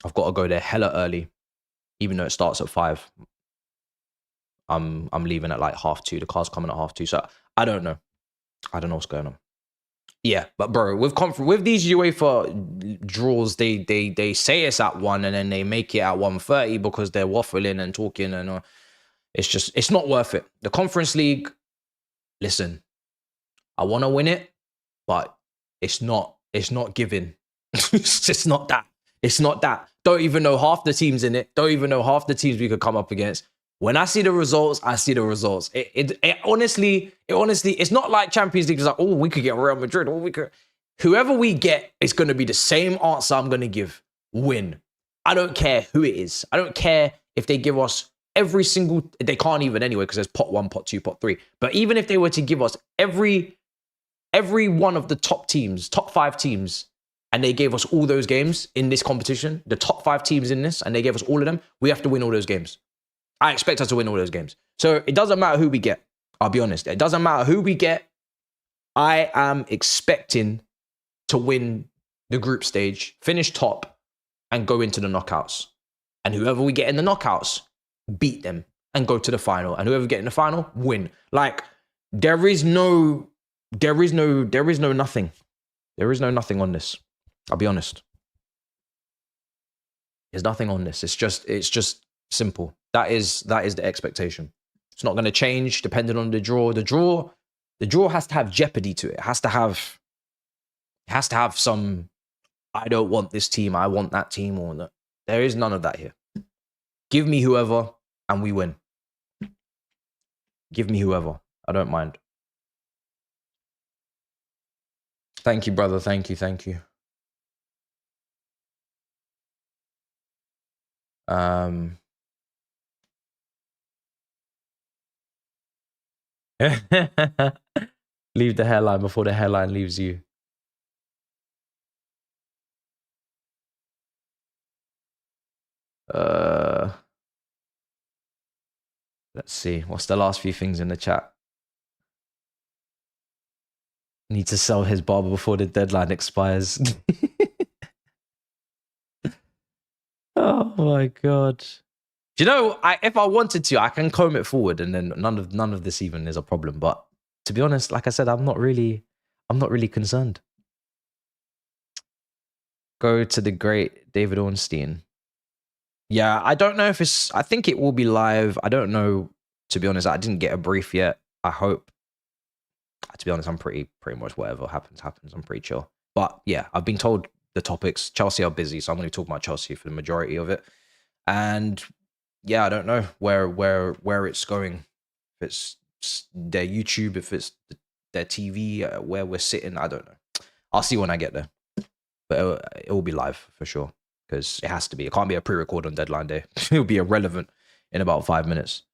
S1: I've got to go there hella early, even though it starts at 5. I'm leaving at like 2:30. The car's coming at 2:30. So I don't know. I don't know what's going on. Yeah, but bro, with these UEFA draws, they say it's at 1 and then they make it at 1:30 because they're waffling and talking, and it's not worth it. The Conference League, listen, I want to win it, but it's not giving. It's just not that. It's not that. Don't even know half the teams in it. Don't even know half the teams we could come up against. When I see the results, I see the results. It honestly, it's not like Champions League. It's like, oh, we could get Real Madrid. Oh, we could. Whoever we get, it's going to be the same answer I'm going to give. Win. I don't care who it is. I don't care if they give us every single. They can't even anyway because there's pot 1, pot 2, pot 3. But even if they were to give us every one of the top teams, top 5 teams, and they gave us all those games in this competition, the top 5 teams in this, and they gave us all of them, we have to win all those games. I expect us to win all those games. So it doesn't matter who we get. I'll be honest. It doesn't matter who we get. I am expecting to win the group stage, finish top, and go into the knockouts. And whoever we get in the knockouts, beat them and go to the final. And whoever get in the final, win. Like, there is no nothing. There is no nothing on this. I'll be honest. There's nothing on this. It's just simple. That is the expectation. It's not going to change depending on the draw. The draw has to have jeopardy to it. It has to have some, I don't want this team, I want that team, or that. There is none of that here. Give me whoever and we win. Give me whoever. I don't mind. Thank you, brother. Thank you. Leave the hairline before the hairline leaves you. Let's see. What's the last few things in the chat? Need to sell his barber before the deadline expires. Oh my god. Do you know, if I wanted to, I can comb it forward and then none of this even is a problem. But to be honest, like I said, I'm not really concerned. Go to the great David Ornstein. Yeah, I don't know if it's, I think it will be live. I don't know, to be honest. I didn't get a brief yet. I hope. To be honest, I'm pretty much whatever happens. I'm pretty chill. But yeah, I've been told the topics. Chelsea are busy, so I'm going to talk about Chelsea for the majority of it. And yeah, I don't know where it's going. If it's their YouTube, if it's their TV, where we're sitting, I don't know. I'll see when I get there. But it will be live for sure, because it has to be. It can't be a pre-record on deadline day. It'll be irrelevant in about 5 minutes.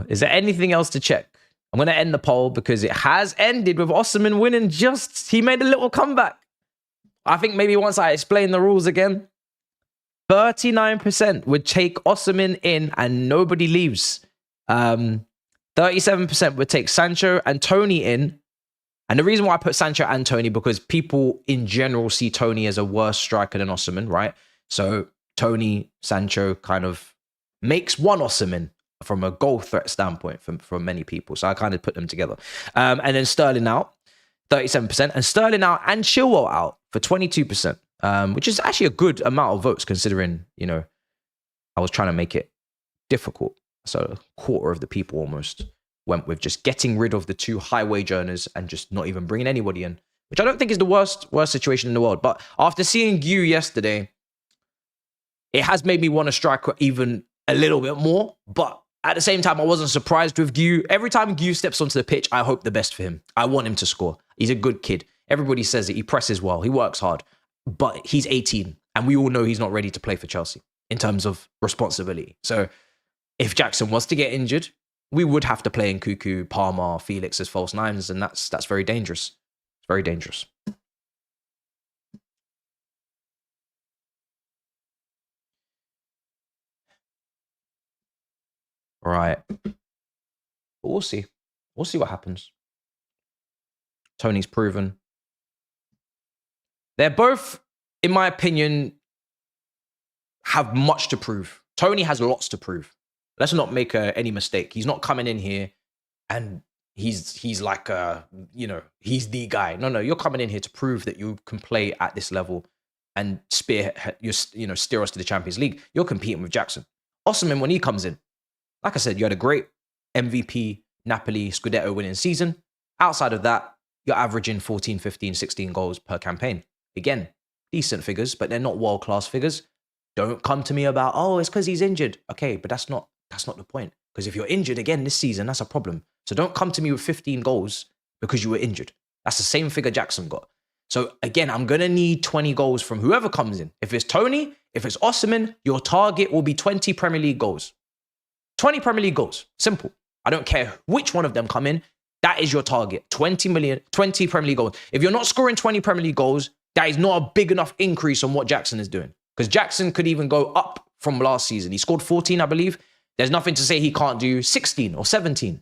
S1: Is there anything else to check? I'm going to end the poll because it has ended with Osimhen winning. He made a little comeback. I think maybe once I explain the rules again, 39% would take Osimhen in and nobody leaves. 37% would take Sancho and Toney in. And the reason why I put Sancho and Toney, because people in general see Toney as a worse striker than Osimhen, right? So Toney, Sancho kind of makes one Osimhen from a goal threat standpoint from many people. So I kind of put them together. And then Sterling out, 37%. And Sterling out and Chilwell out for 22%, which is actually a good amount of votes considering, I was trying to make it difficult. So a quarter of the people almost went with just getting rid of the 2 high wage earners and just not even bringing anybody in, which I don't think is the worst situation in the world. But after seeing Gu yesterday, it has made me want to strike even a little bit more. But at the same time, I wasn't surprised with Gu. Every time Gu steps onto the pitch, I hope the best for him. I want him to score. He's a good kid. Everybody says it. He presses well. He works hard. But he's 18. And we all know he's not ready to play for Chelsea in terms of responsibility. So if Jackson was to get injured, we would have to play in Cuckoo, Palmer, Felix as false nines. And that's very dangerous. It's very dangerous. Right. But we'll see. We'll see what happens. Toney's proven. They're both, in my opinion, have much to prove. Toney has lots to prove. Let's not make any mistake. He's not coming in here and he's like, he's the guy. No, you're coming in here to prove that you can play at this level and steer us to the Champions League. You're competing with Jackson. Osimhen, when he comes in, like I said, you had a great MVP, Napoli, Scudetto winning season. Outside of that, you're averaging 14, 15, 16 goals per campaign. Again, decent figures, but they're not world-class figures. Don't come to me about, it's because he's injured. Okay, but that's not the point. Because if you're injured again this season, that's a problem. So don't come to me with 15 goals because you were injured. That's the same figure Jackson got. So again, I'm going to need 20 goals from whoever comes in. If it's Toney, if it's Osimhen, your target will be 20 Premier League goals. 20 Premier League goals. Simple. I don't care which one of them come in. That is your target. 20 Premier League goals. If you're not scoring 20 Premier League goals, that is not a big enough increase on what Jackson is doing. Because Jackson could even go up from last season. He scored 14, I believe. There's nothing to say he can't do 16 or 17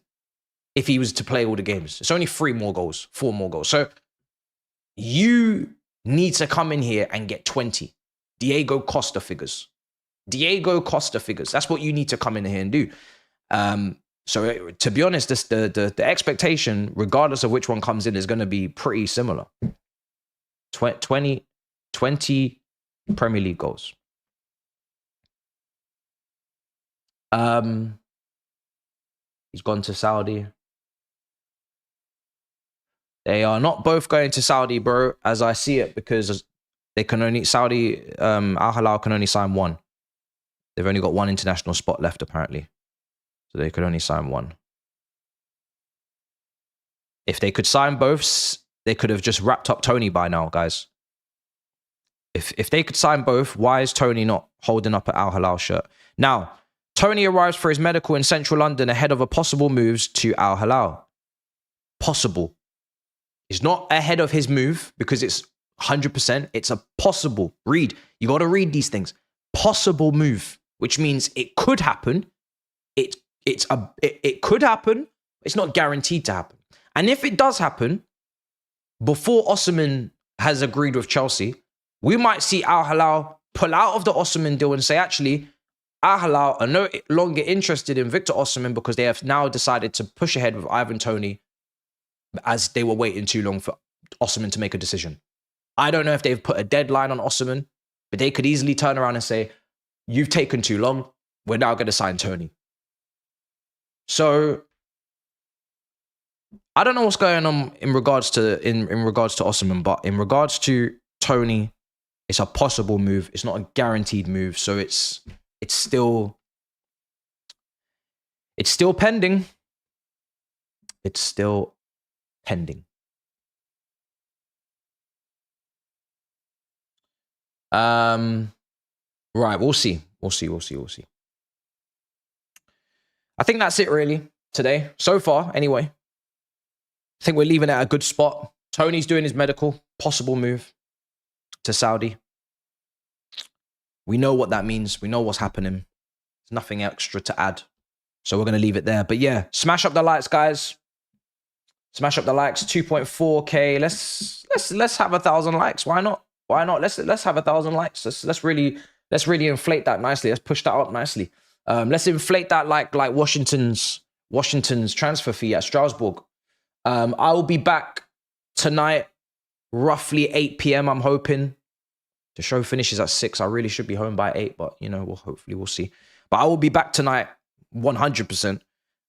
S1: if he was to play all the games. It's only 4 more goals. So you need to come in here and get 20. Diego Costa figures. That's what you need to come in here and do. So to be honest, the expectation, regardless of which one comes in, is going to be pretty similar. 20 Premier League goals. He's gone to Saudi. They are not both going to Saudi, bro, as I see it, because they can only Al Hilal can only sign one. They've only got one international spot left, apparently. So they could only sign one. If they could sign both, they could have just wrapped up Toney by now, guys. If they could sign both, why is Toney not holding up an Al Hilal shirt? Now, Toney arrives for his medical in central London ahead of a possible moves to Al Hilal. Possible. It's not ahead of his move because it's 100%. It's a possible. Read. You got to read these things. Possible move, which means it could happen. It could happen. It's not guaranteed to happen. And if it does happen, before Osimhen has agreed with Chelsea, we might see Al Hilal pull out of the Osimhen deal and say, actually, Al Hilal are no longer interested in Victor Osimhen because they have now decided to push ahead with Ivan Toney, as they were waiting too long for Osimhen to make a decision. I don't know if they've put a deadline on Osimhen, but they could easily turn around and say, you've taken too long. We're now going to sign Toney. So I don't know what's going on in regards to Osimhen, but in regards to Toney, it's a possible move. It's not a guaranteed move. So it's still pending. It's still pending. Right, we'll see. I think that's it really today. So far, anyway. I think we're leaving it at a good spot. Toney's doing his medical, possible move to Saudi. We know what that means. We know what's happening. There's nothing extra to add. So we're going to leave it there. But yeah, smash up the likes, guys. Smash up the likes. 2.4K. Let's have 1,000 likes. Why not? Let's have 1,000 likes. Let's really inflate that nicely. Let's push that up nicely. Let's inflate that like Washington's transfer fee at Strasbourg. I will be back tonight, roughly 8 p.m. I'm hoping. The show finishes at 6. I really should be home by 8, but hopefully we'll see. But I will be back tonight, 100%,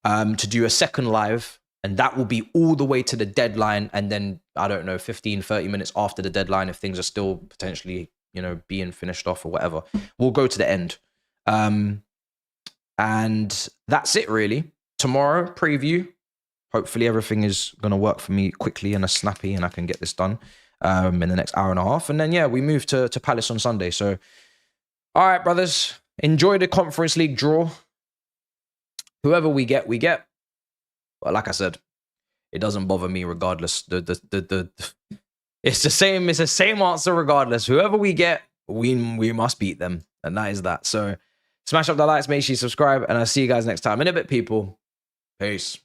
S1: to do a second live, and that will be all the way to the deadline, and then I don't know, 15, 30 minutes after the deadline, if things are still potentially, being finished off or whatever, we'll go to the end. And that's it really. Tomorrow, preview. Hopefully everything is going to work for me quickly and snappy, and I can get this done in the next hour and a half. And then, yeah, we move to Palace on Sunday. So, all right, brothers, enjoy the Conference League draw. Whoever we get, we get. But like I said, it doesn't bother me regardless. It's the same answer regardless. Whoever we get, we must beat them. And that is that. So smash up the likes, make sure you subscribe, and I'll see you guys next time. In a bit, people. Peace.